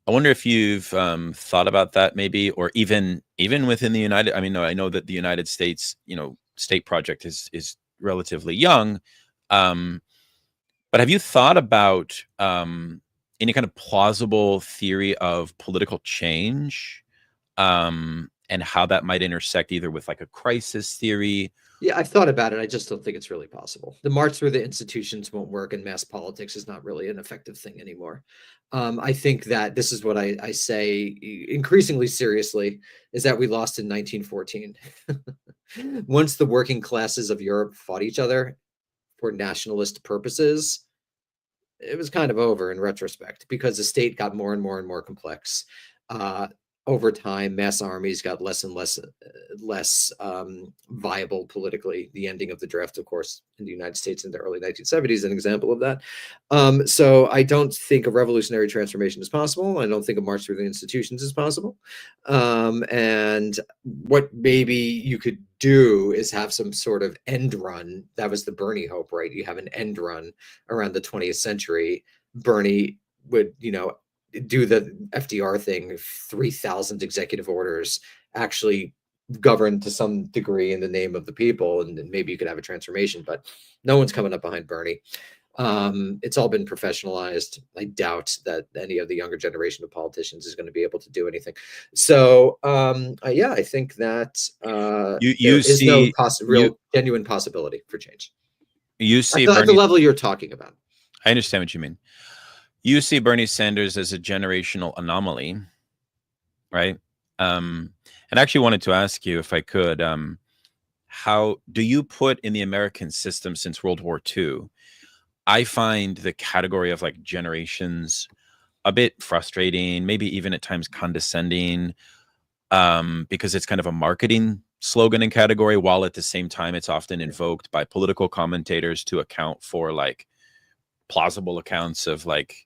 I wonder if you've thought about that, maybe, or even within the United. I mean, no, I know that the United States, state project is relatively young, but have you thought about any kind of plausible theory of political change, and how that might intersect either with like a crisis theory. Yeah, I've thought about it. I just don't think it's really possible. The march through the institutions won't work, and mass politics is not really an effective thing anymore. I think that this is what I say increasingly seriously, is that we lost in 1914. Once the working classes of Europe fought each other for nationalist purposes, it was kind of over in retrospect, because the state got more and more and more complex. Over time, mass armies got less and less viable politically. The ending of the draft, of course, in the United States in the early 1970s is an example of that. So I don't think a revolutionary transformation is possible. I don't think a march through the institutions is possible. And what maybe you could do is have some sort of end run. That was the Bernie hope, right? You have an end run around the 20th century. Bernie would, do the FDR thing, 3,000 executive orders, actually govern to some degree in the name of the people, and then maybe you could have a transformation, but no one's coming up behind Bernie. It's all been professionalized. I doubt that any of the younger generation of politicians is going to be able to do anything. So yeah, I think that there is no real genuine possibility for change. You see at the level you're talking about. I understand what you mean. You see Bernie Sanders as a generational anomaly, right? And I actually wanted to ask you, if I could, how do you put in the American system since World War II? I find the category of like generations a bit frustrating, maybe even at times condescending, because it's kind of a marketing slogan and category, while at the same time it's often invoked by political commentators to account for like plausible accounts of like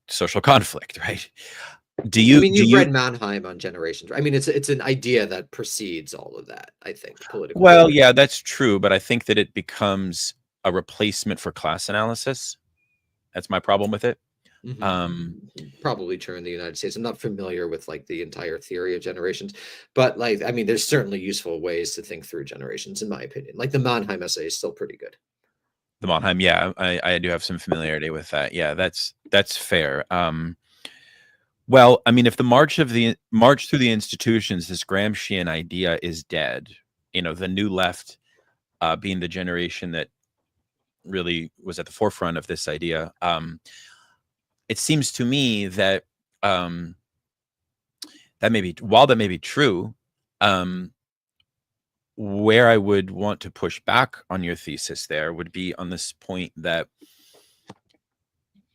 social conflict, right? You've read Mannheim on generations. I mean, it's an idea that precedes all of that, I think, politically. Well, yeah, that's true, but I think that it becomes a replacement for class analysis. That's my problem with it. Probably true in the United States. I'm not familiar with like the entire theory of generations, but like, I mean, there's certainly useful ways to think through generations, in my opinion. Like the Mannheim essay is still pretty good. The Mannheim, yeah, I do have some familiarity with that. Yeah, that's fair. Well, I mean, if the march through the institutions, this Gramscian idea is dead, the new left being the generation that really was at the forefront of this idea, it seems to me that that while that may be true, where I would want to push back on your thesis there would be on this point that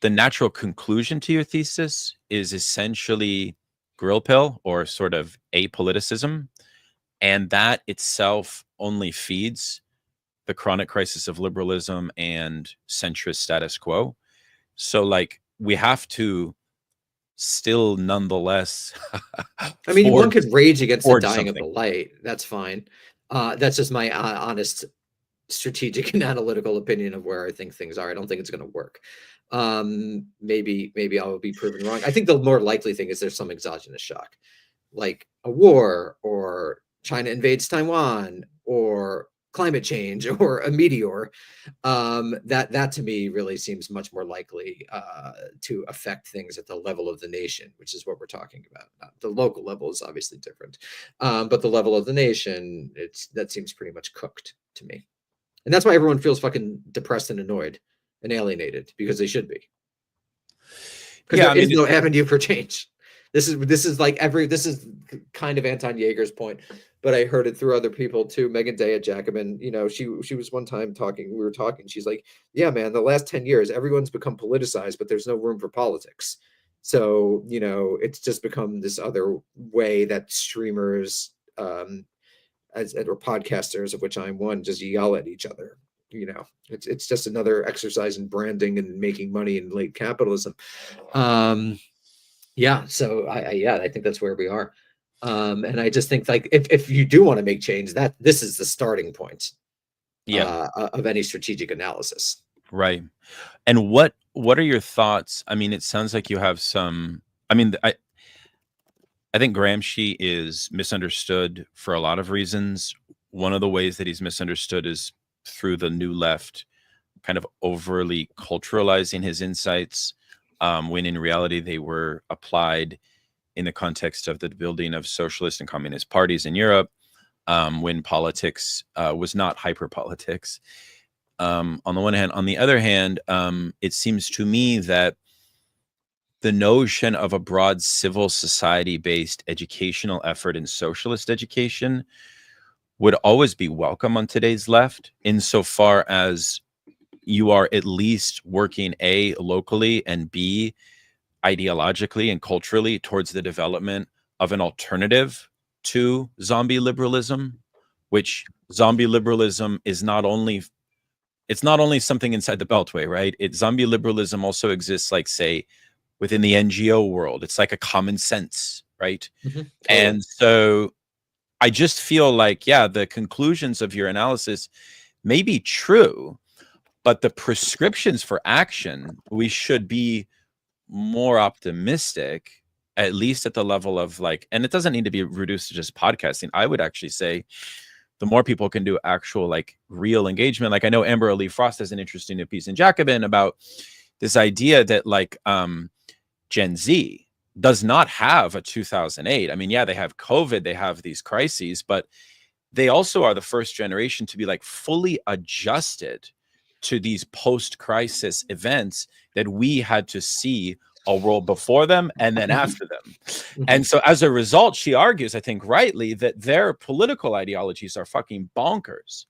the natural conclusion to your thesis is essentially grill pill or sort of apoliticism, and that itself only feeds the chronic crisis of liberalism and centrist status quo. So like we have to still nonetheless I mean, one could rage against the dying of the light. That's fine. That's just my honest strategic and analytical opinion of where I think things are. I don't think it's going to work. Maybe I'll be proven wrong. I think the more likely thing is there's some exogenous shock, like a war, or China invades Taiwan, or climate change, or a meteor. That to me really seems much more likely to affect things at the level of the nation, which is what we're talking about. The local level is obviously different, but the level of the nation, that seems pretty much cooked to me. And that's why everyone feels fucking depressed and annoyed and alienated, because they should be. Because there is no avenue for change. This is kind of Anton Jaeger's point, but I heard it through other people too. Megan Day at Jacobin, she was one time talking. We were talking. She's like, "Yeah, man, the last 10 years, everyone's become politicized, but there's no room for politics. So it's just become this other way that streamers, or podcasters, of which I'm one, just yell at each other. It's just another exercise in branding and making money in late capitalism." Yeah, so I think that's where we are. And I just think, like, if you do want to make change, that this is the starting point of any strategic analysis. Right. And what are your thoughts? I mean, it sounds like you have some, I think Gramsci is misunderstood for a lot of reasons. One of the ways that he's misunderstood is through the new left kind of overly culturalizing his insights, when in reality they were applied in the context of the building of socialist and communist parties in Europe, when politics was not hyper politics. On the one hand, on the other hand, it seems to me that the notion of a broad civil society-based educational effort in socialist education would always be welcome on today's left, insofar as you are at least working A, locally, and B, ideologically and culturally towards the development of an alternative to zombie liberalism, which zombie liberalism is not only, it's not only something inside the Beltway, right? Zombie liberalism also exists, like, say, within the NGO world. It's like a common sense, right? Totally. And so I just feel like, yeah, the conclusions of your analysis may be true, but the prescriptions for action, we should be more optimistic, at least at the level of, like, and it doesn't need to be reduced to just podcasting. I would actually say the more people can do actual, like, real engagement. Like, I know Amber Lee Frost has an interesting piece in Jacobin about this idea that, like, Gen Z does not have a 2008. I mean, yeah, they have COVID, they have these crises, but they also are the first generation to be, like, fully adjusted to these post-crisis events that we had to see a world before them and then after them. And so as a result, she argues, I think rightly, that their political ideologies are fucking bonkers,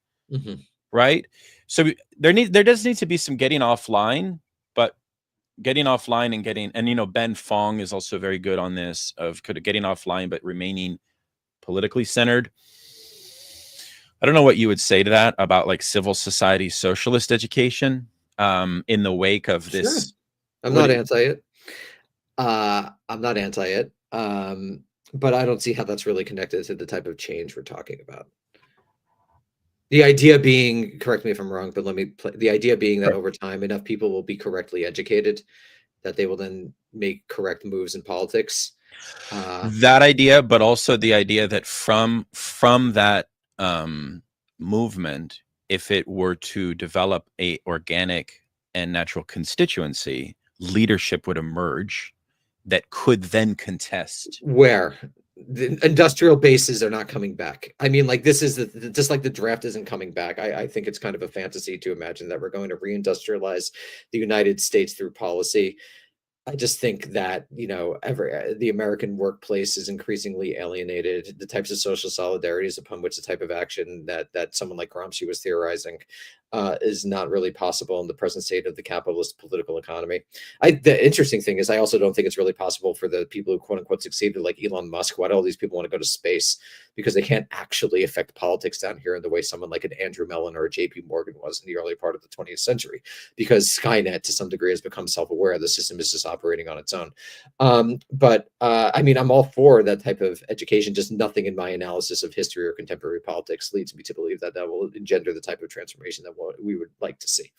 right? So there does need to be some getting offline, but getting offline and getting, and, you know, Ben Fong is also very good on this, of getting offline but remaining politically centered. I don't know what you would say to that about, like, civil society socialist education in the wake of this. Sure. I'm not anti it. I'm not anti it. But I don't see how that's really connected to the type of change we're talking about. The idea being, correct me if I'm wrong, but the idea being that over time, enough people will be correctly educated that they will then make correct moves in politics. That idea, but also the idea that from that movement, if it were to develop a organic and natural constituency, leadership would emerge that could then contest. Where the industrial bases are not coming back. I mean, like, this is just like the draft isn't coming back. I think it's kind of a fantasy to imagine that we're going to reindustrialize the United States through policy. I just think that, you know, the American workplace is increasingly alienated. The types of social solidarities upon which the type of action that someone like Gramsci was theorizing is not really possible in the present state of the capitalist political economy. The interesting thing is, I also don't think it's really possible for the people who quote unquote succeeded, like Elon Musk. Why do all these people want to go to space? Because they can't actually affect politics down here in the way someone like an Andrew Mellon or a JP Morgan was in the early part of the 20th century, because Skynet to some degree has become self-aware. The system is just operating on its own. I mean, I'm all for that type of education, just nothing in my analysis of history or contemporary politics leads me to believe that that will engender the type of transformation that we would like to see.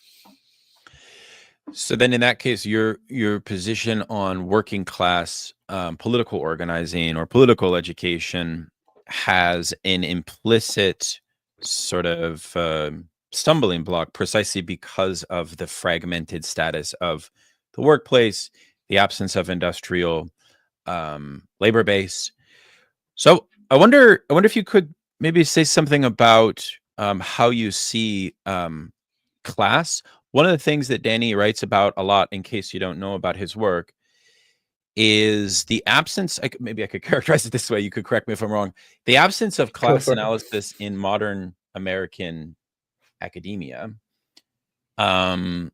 So then in that case, your position on working class political organizing or political education has an implicit sort of stumbling block, precisely because of the fragmented status of the workplace, the absence of industrial labor base. So I wonder if you could maybe say something about how you see class. One of the things that Danny writes about a lot, in case you don't know about his work, is the absence, maybe I could characterize it this way, you could correct me if I'm wrong, the absence of class analysis in modern American academia. And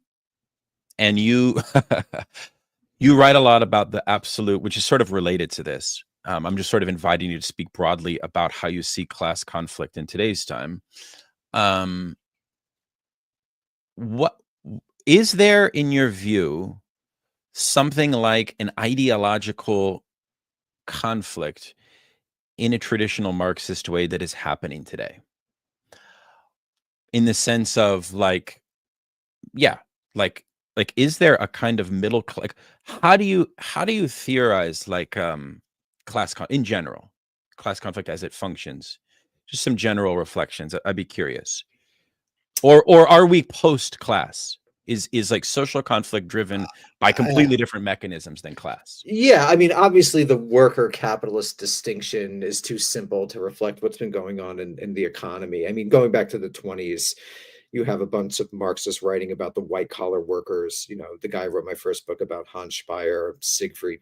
you you write a lot about the absolute, which is sort of related to this. I'm just sort of inviting you to speak broadly about how you see class conflict in today's time. What is there, in your view, something like an ideological conflict in a traditional Marxist way that is happening today? In the sense of, like, yeah, like is there a kind of middle, like, how do you theorize, like, class in general, class conflict as it functions? Just some general reflections. I'd be curious. Or are we post class? Is like social conflict driven by completely different mechanisms than class? Yeah, I mean, obviously, the worker capitalist distinction is too simple to reflect what's been going on in the economy. I mean, going back to the 20s, you have a bunch of Marxists writing about the white collar workers. You know, the guy who wrote my first book about Hans Speyer, Siegfried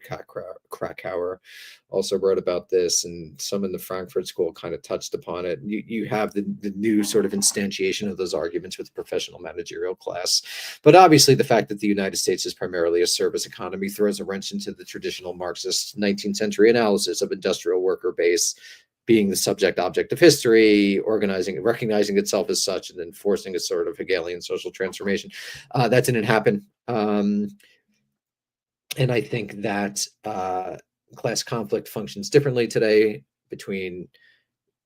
Krakauer, also wrote about this, and some in the Frankfurt School kind of touched upon it. You have the new sort of instantiation of those arguments with the professional managerial class. But obviously, the fact that the United States is primarily a service economy throws a wrench into the traditional Marxist 19th century analysis of industrial worker base being the subject object of history, organizing, recognizing itself as such, and then forcing a sort of Hegelian social transformation. That didn't happen. And I think that class conflict functions differently today between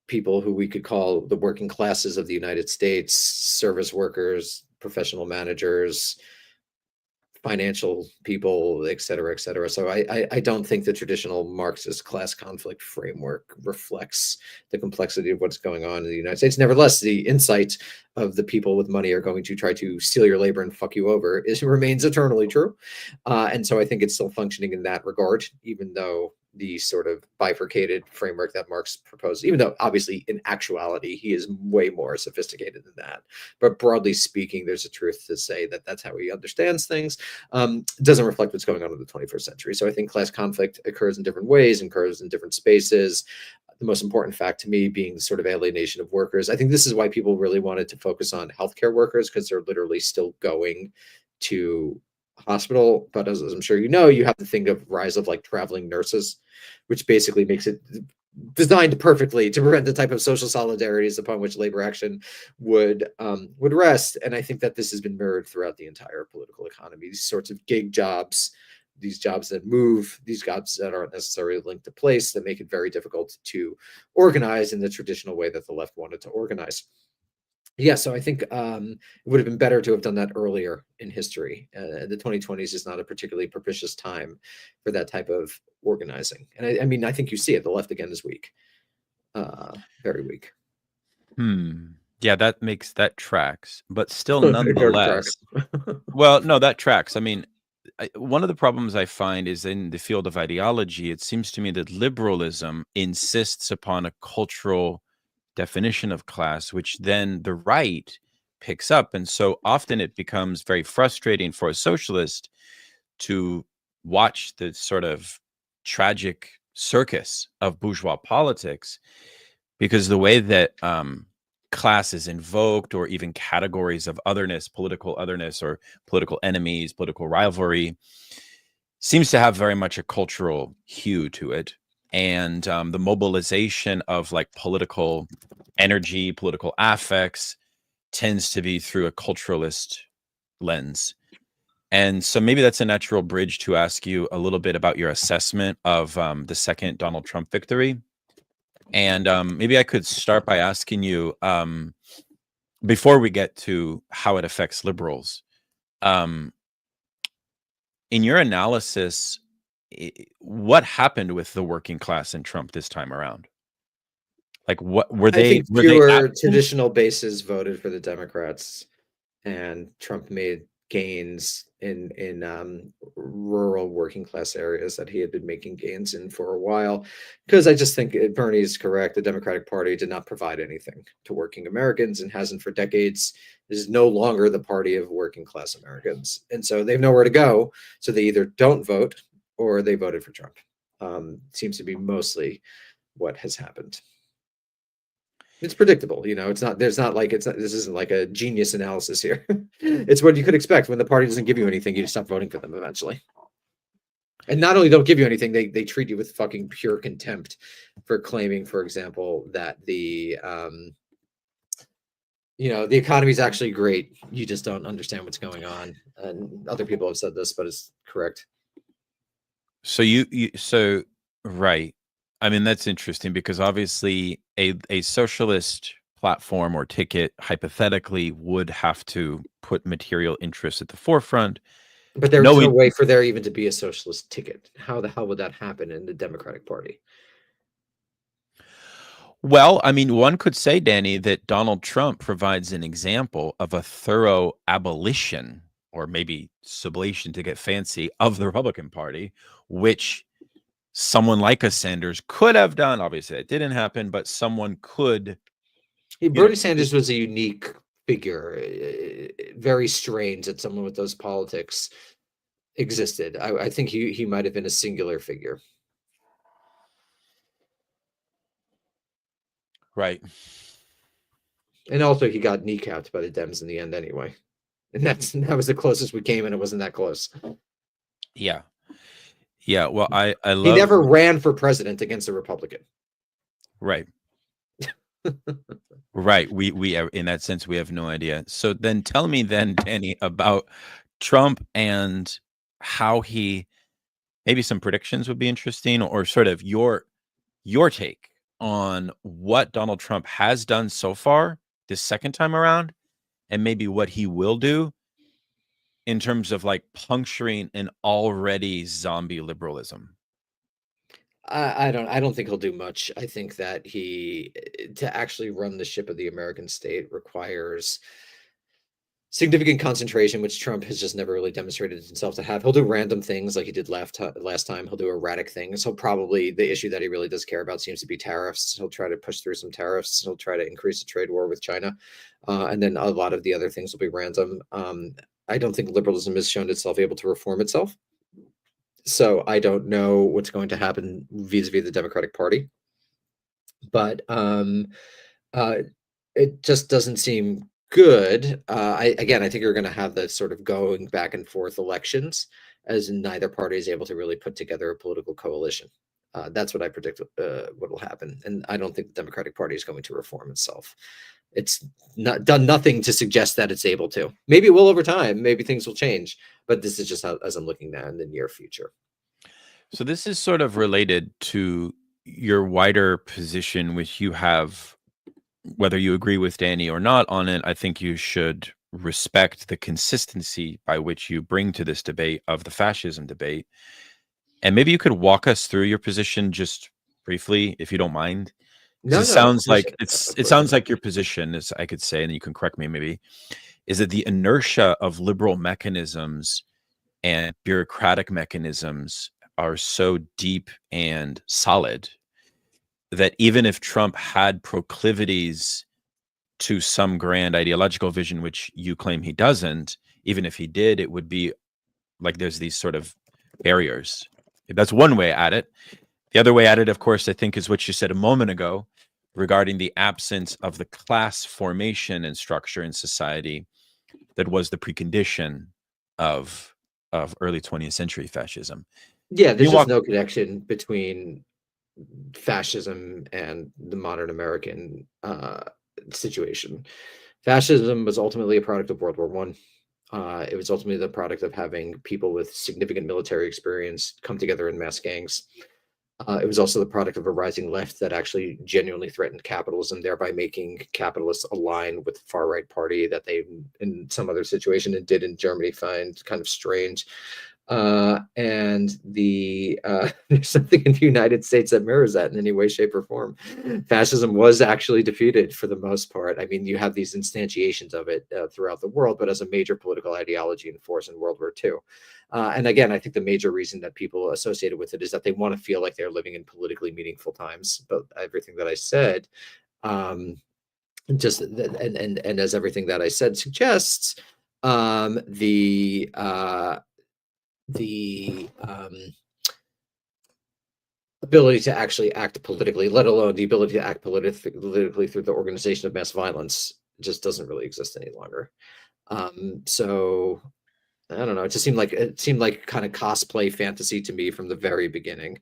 people who we could call the working classes of the United States, service workers, professional managers, financial people, et cetera, et cetera. So I don't think the traditional Marxist class conflict framework reflects the complexity of what's going on in the United States. Nevertheless, the insight of the people with money are going to try to steal your labor and fuck you over remains eternally true. And so I think it's still functioning in that regard, even though the sort of bifurcated framework that Marx proposed, even though obviously in actuality he is way more sophisticated than that. But broadly speaking, there's a truth to say that that's how he understands things. Doesn't reflect what's going on in the 21st century. So I think class conflict occurs in different ways, occurs in different spaces. The most important fact to me being the sort of alienation of workers. I think this is why people really wanted to focus on healthcare workers, because they're literally still going to hospital. But as I'm sure you know, you have to think of rise of like traveling nurses, which basically makes it designed perfectly to prevent the type of social solidarities upon which labor action would rest. And I think that this has been mirrored throughout the entire political economy. These sorts of gig jobs, these jobs that move, these jobs that aren't necessarily linked to place, that make it very difficult to organize in the traditional way that the left wanted to organize. Yeah, so I think it would have been better to have done that earlier in history. The 2020s is not a particularly propitious time for that type of organizing. And I mean, I think you see it. The left again is weak, very weak. Yeah, that tracks, but still Very tracks. nonetheless. Well, no, that tracks. I mean, one of the problems I find is in the field of ideology, it seems to me that liberalism insists upon a cultural definition of class, which then the right picks up. And so often it becomes very frustrating for a socialist to watch the sort of tragic circus of bourgeois politics, because the way that class is invoked, or even categories of otherness, political otherness, or political enemies, political rivalry, seems to have very much a cultural hue to it. And the mobilization of like political energy, political affects, tends to be through a culturalist lens. And so maybe that's a natural bridge to ask you a little bit about your assessment of the second Donald Trump victory. And maybe I could start by asking you, before we get to how it affects liberals, in your analysis, what happened with the working class in Trump this time around? Like, what were I they? think Were they fewer traditional bases voted for the Democrats, and Trump made gains in rural working class areas that he had been making gains in for a while. Because I just think Bernie is correct. The Democratic Party did not provide anything to working Americans and hasn't for decades. This is no longer the party of working class Americans. And so they have nowhere to go. So they either don't vote or they voted for Trump. Seems to be mostly what has happened. It's predictable, you know. It's not. There's not like it's not. This isn't like a genius analysis here. It's what you could expect when the party doesn't give you anything. You stop voting for them eventually. And not only don't give you anything, they treat you with fucking pure contempt for claiming, for example, that the the economy is actually great. You just don't understand what's going on. And other people have said this, but it's correct. So so right. I mean, that's interesting, because obviously a socialist platform or ticket hypothetically would have to put material interests at the forefront. But there's No, no way for there even to be a socialist ticket. How the hell would that happen in the Democratic Party? well, I mean, one could say, Danny, that Donald Trump provides an example of a thorough abolition or maybe sublation to get fancy, of the Republican Party, which someone like a Sanders could have done. Obviously, it didn't happen, but someone could. Bernie Sanders was a unique figure, very strange that someone with those politics existed. I think he might have been a singular figure. Right. And also he got kneecapped by the Dems in the end anyway. And that was the closest we came, and it wasn't that close. Yeah. Yeah. Well, I love. He never ran for president against a Republican. Right. Right. We in that sense, we have no idea. So then tell me then, Danny, about Trump and how he, maybe some predictions would be interesting, or sort of your take on what Donald Trump has done so far this second time around, and maybe what he will do in terms of like puncturing an already zombie liberalism. I don't think he'll do much. I think that to actually run the ship of the American state requires significant concentration, which Trump has just never really demonstrated himself to have. He'll do random things like he did last time. He'll do erratic things. The issue that he really does care about seems to be tariffs. He'll try to push through some tariffs. He'll try to increase the trade war with China. And then a lot of the other things will be random. I don't think liberalism has shown itself able to reform itself. So I don't know what's going to happen vis-a-vis the Democratic Party. But it just doesn't seem good. I think you're going to have the sort of going back and forth elections, as neither party is able to really put together a political coalition. That's what I predict what will happen. And I don't think the Democratic Party is going to reform itself. It's not done nothing to suggest that it's able to. Maybe it will over time. Maybe things will change. But this is just how, as I'm looking now in the near future. So this is sort of related to your wider position, which you have, whether you agree with Danny or not on it. I think you should respect the consistency by which you bring to this debate of the fascism debate. And maybe you could walk us through your position just briefly, if you don't mind. No, it sounds like it sounds like your position, as I could say, and you can correct me maybe, is that the inertia of liberal mechanisms and bureaucratic mechanisms are so deep and solid that even if Trump had proclivities to some grand ideological vision, which you claim he doesn't, even if he did, it would be like there's these sort of barriers. That's one way at it. The other way at it, of course, I think is what you said a moment ago regarding the absence of the class formation and structure in society that was the precondition of early 20th century fascism. Yeah, there's just no connection between fascism and the modern American situation. Fascism was ultimately a product of World War I. It was ultimately the product of having people with significant military experience come together in mass gangs. It was also the product of a rising left that actually genuinely threatened capitalism, thereby making capitalists align with the far-right party that they, in some other situation, and did in Germany, find kind of strange. And there's something in the United States that mirrors that in any way, shape, or form. Fascism was actually defeated for the most part. I mean, you have these instantiations of it throughout the world, but as a major political ideology and force in World War II. And again, I think the major reason that people associated with it is that they want to feel like they're living in politically meaningful times. But everything that I said, and as everything that I said suggests, the ability to actually act politically, let alone the ability to act politically through the organization of mass violence, just doesn't really exist any longer. So I don't know. It seemed like kind of cosplay fantasy to me from the very beginning.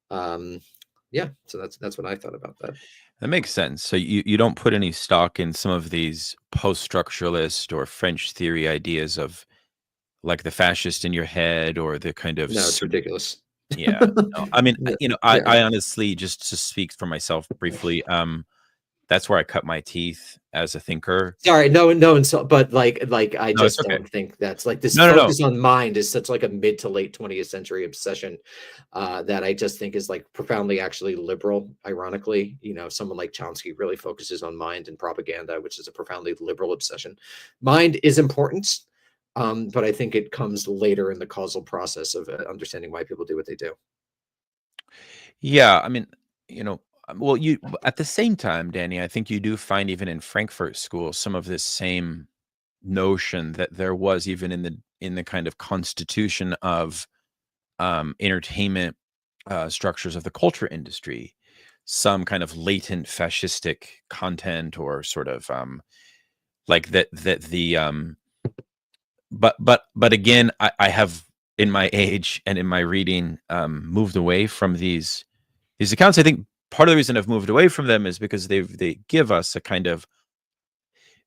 Yeah, so that's what I thought about that. That makes sense. So you don't put any stock in some of these post-structuralist or French theory ideas of like the fascist in your head, or the kind of... No, it's ridiculous. Yeah. No, I mean, I honestly, just to speak for myself briefly, that's where I cut my teeth as a thinker. Sorry, but I just don't think that's like this focus on mind is such like a mid to late 20th century obsession that I just think is like profoundly actually liberal. Ironically, someone like Chomsky really focuses on mind and propaganda, which is a profoundly liberal obsession. Mind is important, But I think it comes later in the causal process of understanding why people do what they do. Yeah, I mean, well, you at the same time, Danny, I think you do find even in Frankfurt School some of this same notion that there was even in the kind of constitution of entertainment structures of the culture industry, some kind of latent fascistic content or sort of like that the but again, I have in my age and in my reading moved away from these accounts. I think part of the reason I've moved away from them is because they give us a kind of,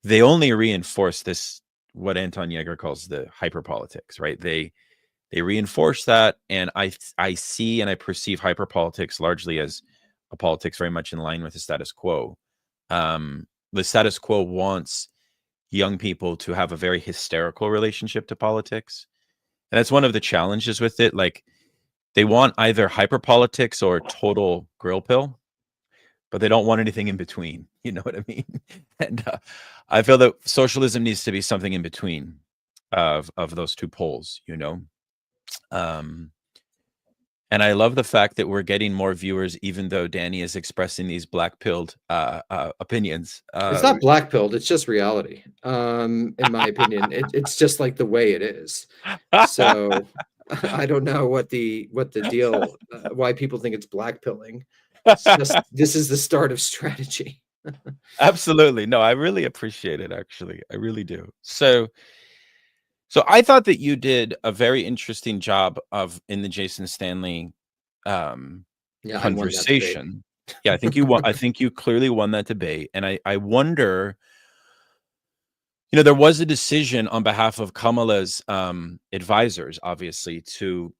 they only reinforce this, what Anton Yeager calls the hyperpolitics, right? They reinforce that, and I see and I perceive hyperpolitics largely as a politics very much in line with the status quo. The status quo wants young people to have a very hysterical relationship to politics, and that's one of the challenges with it. Like, they want either hyperpolitics or total grill pill, but they don't want anything in between. You know what I mean? And I feel that socialism needs to be something in between of those two poles, and I love the fact that we're getting more viewers, even though Danny is expressing these black-pilled opinions. It's not black-pilled, it's just reality. In my opinion, it's just like the way it is. So I don't know what the deal, why people think it's black-pilling. It's just, this is the start of strategy. Absolutely. No, I really appreciate it, actually. I really do. So I thought that you did a very interesting job in the Jason Stanley conversation. Yeah, I think you won. I think you clearly won that debate. And I wonder, there was a decision on behalf of Kamala's advisors, obviously,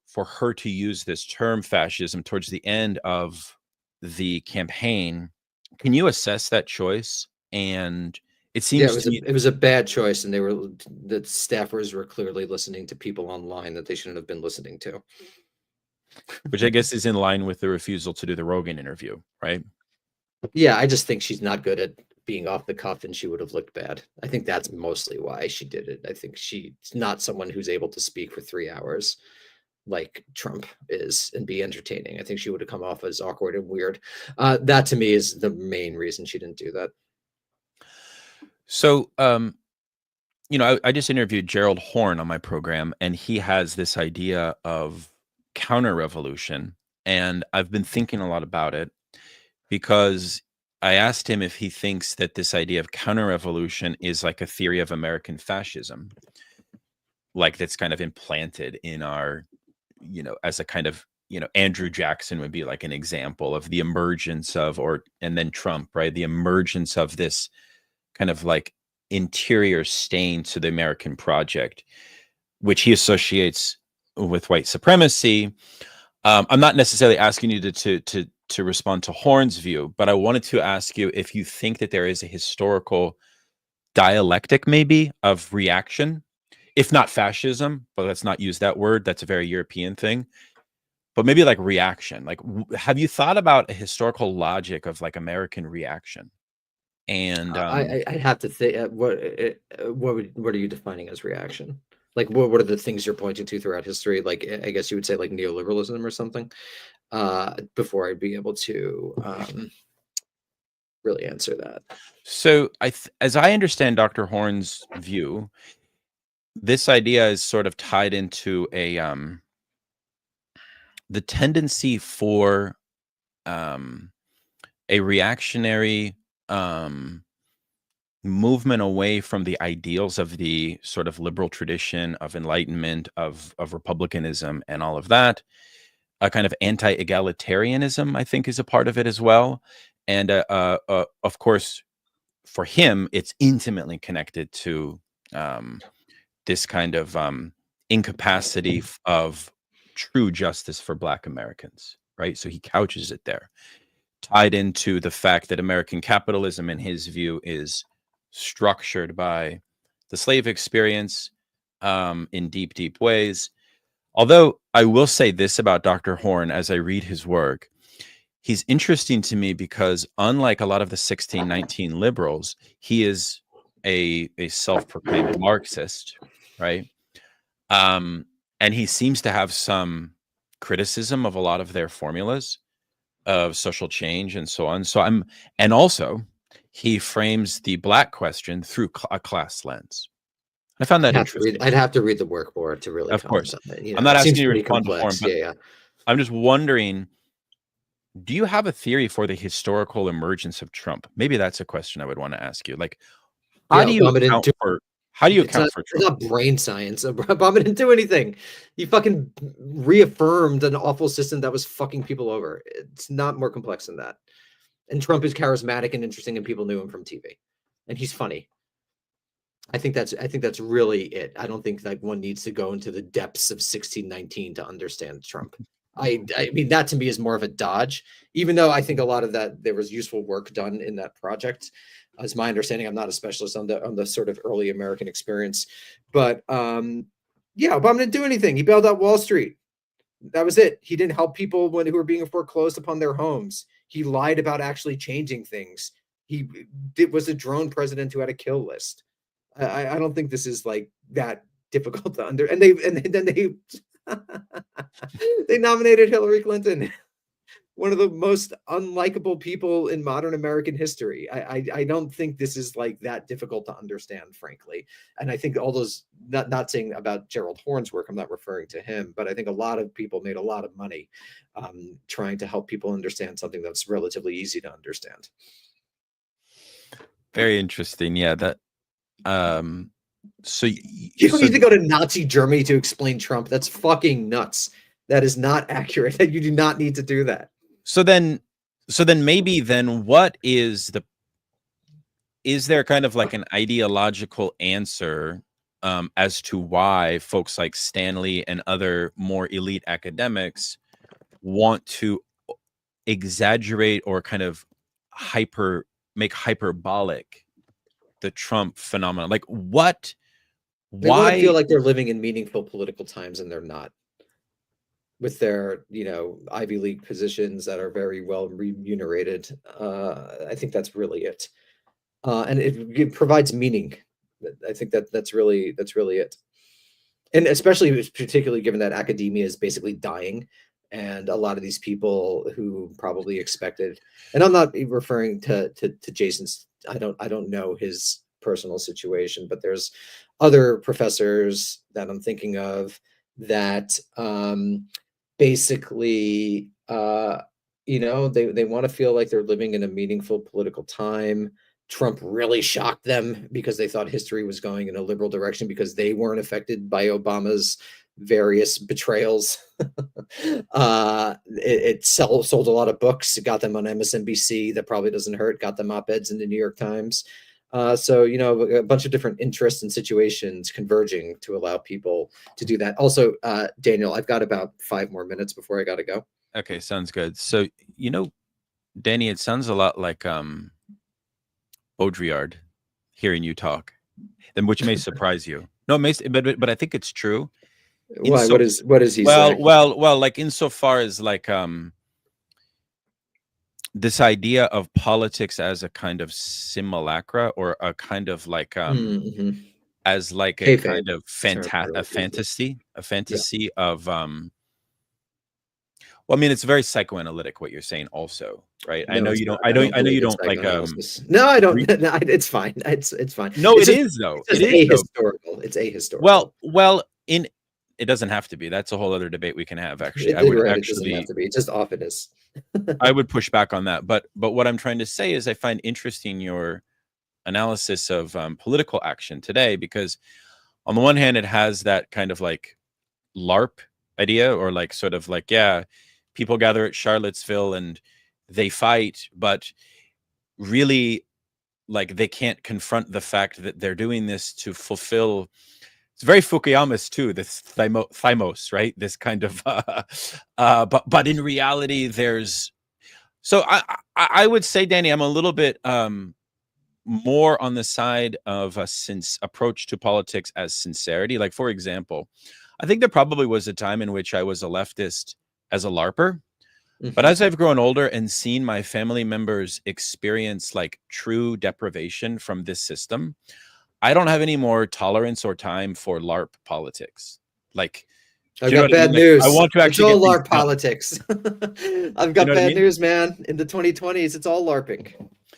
for her to use this term fascism towards the end of the campaign. Can you assess that choice? And it seems it was a bad choice, and the staffers were clearly listening to people online that they shouldn't have been listening to. Which I guess is in line with the refusal to do the Rogan interview, right? Yeah, I just think she's not good at being off the cuff, and she would have looked bad. I think that's mostly why she did it. I think she's not someone who's able to speak for 3 hours like Trump is and be entertaining. I think she would have come off as awkward and weird. That to me is the main reason she didn't do that. So, I just interviewed Gerald Horn on my program, and he has this idea of counter-revolution, and I've been thinking a lot about it because I asked him if he thinks that this idea of counter-revolution is like a theory of American fascism, like that's kind of implanted in our, as a kind of, Andrew Jackson would be like an example of the emergence of, and then Trump, right? The emergence of this kind of like interior stain to the American project, which he associates with white supremacy. I'm not necessarily asking you to respond to Horn's view, but I wanted to ask you if you think that there is a historical dialectic maybe of reaction, if not fascism, but let's not use that word. That's a very European thing, but maybe like reaction. Like, have you thought about a historical logic of like American reaction? And I have to think, what are you defining as reaction? Like, what are the things you're pointing to throughout history? Like, I guess you would say like neoliberalism or something, before I'd be able to really answer that. So as I understand Dr. Horn's view, this idea is sort of tied into the tendency for a reactionary movement away from the ideals of the sort of liberal tradition of enlightenment, of republicanism and all of that. A kind of anti-egalitarianism, I think, is a part of it as well. And of course, for him, it's intimately connected to this kind of incapacity of true justice for Black Americans, right? So he couches it there, tied into the fact that American capitalism, in his view, is structured by the slave experience in deep, deep ways. Although I will say this about Dr. Horn, as I read his work, he's interesting to me because unlike a lot of the 1619 liberals, he is a self-proclaimed Marxist, right? And he seems to have some criticism of a lot of their formulas of social change and so on. So and also he frames the Black question through a class lens. I found that interesting. I'd have to read the work more to really Of comment course, on it. I'm not It asking seems you to pretty respond for him, complex. but Yeah. I'm just wondering, do you have a theory for the historical emergence of Trump? Maybe that's a question I would want to ask you. Like, how do you account for It's Trump? not brain science. Obama didn't do anything. He fucking reaffirmed an awful system that was fucking people over. It's not more complex than that. And Trump is charismatic and interesting, and people knew him from TV, and he's funny. I think that's really it. I don't think like one needs to go into the depths of 1619 to understand Trump. I mean, that to me is more of a dodge, even though I think a lot of that there was useful work done in that project. As my understanding, I'm not a specialist on the sort of early American experience, but yeah, Obama didn't do anything. He bailed out Wall Street. That was it. He didn't help people who were being foreclosed upon their homes. He lied about actually changing things. He was a drone president who had a kill list. I don't think this is like that difficult to under. And then they they nominated Hillary Clinton, one of the most unlikable people in modern American history. I don't think this is like that difficult to understand, frankly. And I think all those, not saying about Gerald Horne's work, I'm not referring to him, but I think a lot of people made a lot of money trying to help people understand something that's relatively easy to understand. Very interesting. Yeah, that so you don't need to go to Nazi Germany to explain Trump. That's fucking nuts. That is not accurate. You do not need to do that. So then maybe what is there kind of like an ideological answer as to why folks like Stanley and other more elite academics want to exaggerate or kind of make hyperbolic the Trump phenomenon? Like why they want to feel like they're living in meaningful political times, and they're not, with their Ivy League positions that are very well remunerated. I think that's really it, and it provides meaning. I think that's really it, and especially particularly given that academia is basically dying, and a lot of these people who probably expected, and I'm not referring to Jason's. I don't know his personal situation, but there's other professors that I'm thinking of that basically they want to feel like they're living in a meaningful political time. Trump really shocked them because they thought history was going in a liberal direction because they weren't affected by Obama's various betrayals. It sold a lot of books. It got them on MSNBC. That probably doesn't hurt. Got them op-eds in the New York Times. So, a bunch of different interests and situations converging to allow people to do that. Also, Daniel, I've got about 5 more minutes before I got to go. Okay, sounds good. So, Danny, it sounds a lot like Baudrillard hearing you talk, which may surprise you. No, it may, but I think it's true. Why? What is he saying? Well, like insofar as like this idea of politics as a kind of simulacra, or a kind of like as like a kind of fantasy of well, I mean, it's very psychoanalytic what you're saying also, right? No, I know you don't like No, I don't. No, it's fine. It's fine. No, it is though. It's ahistorical. It's ahistorical. Well, it doesn't have to be. That's a whole other debate we can have, actually. It doesn't have to be. It just often is. I would push back on that. But what I'm trying to say is I find interesting your analysis of political action today, because on the one hand, it has that kind of like LARP idea, or like sort of like, yeah, people gather at Charlottesville and they fight, but really like they can't confront the fact that they're doing this to fulfill. It's very Fukuyamist too, this thymos, right? This kind of, but in reality, there's. So I would say, Danny, I'm a little bit more on the side of a approach to politics as sincerity. Like, for example, I think there probably was a time in which I was a leftist as a LARPer. But as I've grown older and seen my family members experience like true deprivation from this system, I don't have any more tolerance or time for LARP politics. Like, I've do you know got what I mean? bad Like, I news. want to It's actually all get things LARP done. politics. I've You got know what I bad mean? news, man. In the 2020s, it's all LARPing.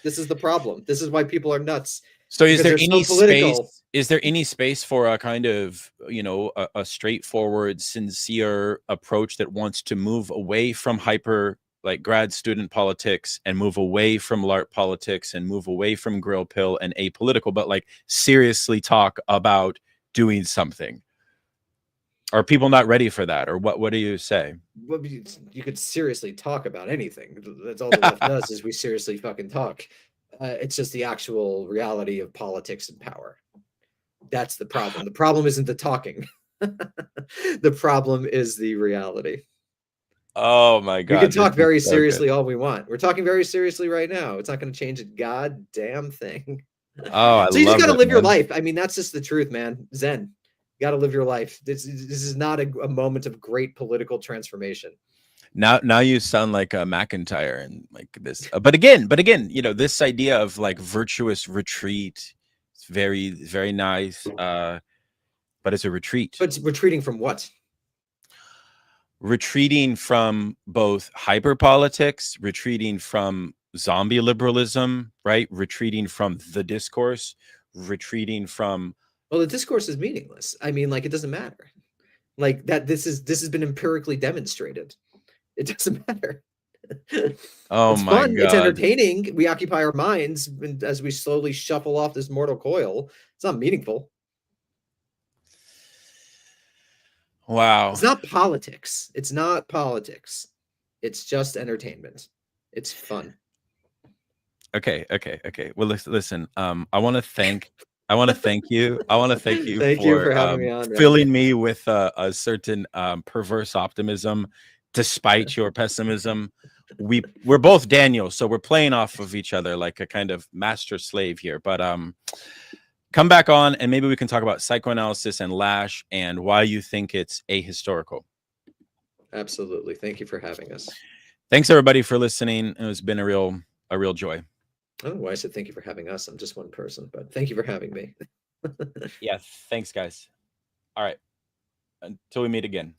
This is the problem. This is why people are nuts. So is Because there they're any so political. space? Is there any space for a kind of, you know, a straightforward, sincere approach that wants to move away from hyper like grad student politics and move away from LARP politics and move away from grill pill and apolitical, but like seriously talk about doing something? Are people not ready for that? Or what do you say? Well, you could seriously talk about anything. That's all the left does is we seriously fucking talk. It's just the actual reality of politics and power. That's the problem. The problem isn't the talking. The problem is the reality. Oh my We can God, this talk is very so good. seriously all we want. We're talking very seriously right now. It's not going to change a goddamn thing. Oh, I So you just love got to it, live your man. life. I mean, that's just the truth, man. Zen. You got to live your life. This is not a moment of great political transformation. Now you sound like a McIntyre and like this. But again, you know, this idea of like virtuous retreat, it's very, very nice. But it's a retreat. But retreating from what? Retreating from both hyper politics, retreating from zombie liberalism, right? Retreating from the discourse, retreating from. Well, the discourse is meaningless. I mean, like, it doesn't matter. Like that. This has been empirically demonstrated. It doesn't matter. Oh It's my fun. It's God. entertaining. We occupy our minds as we slowly shuffle off this mortal coil. It's not meaningful. Wow. It's not politics. It's not politics. It's just entertainment. It's fun. Okay. Well, listen. I want to thank you. I want to thank you Thank you for having me on, man. filling me with a certain perverse optimism, despite your pessimism. We're both Daniel, so we're playing off of each other like a kind of master slave here. But come back on, and maybe we can talk about psychoanalysis and Lash and why you think it's ahistorical. Absolutely. Thank you for having us. Thanks everybody for listening. It's been a real joy. I don't know why I said thank you for having us. I'm just one person, but thank you for having me. Yeah, thanks guys. All right. Until we meet again.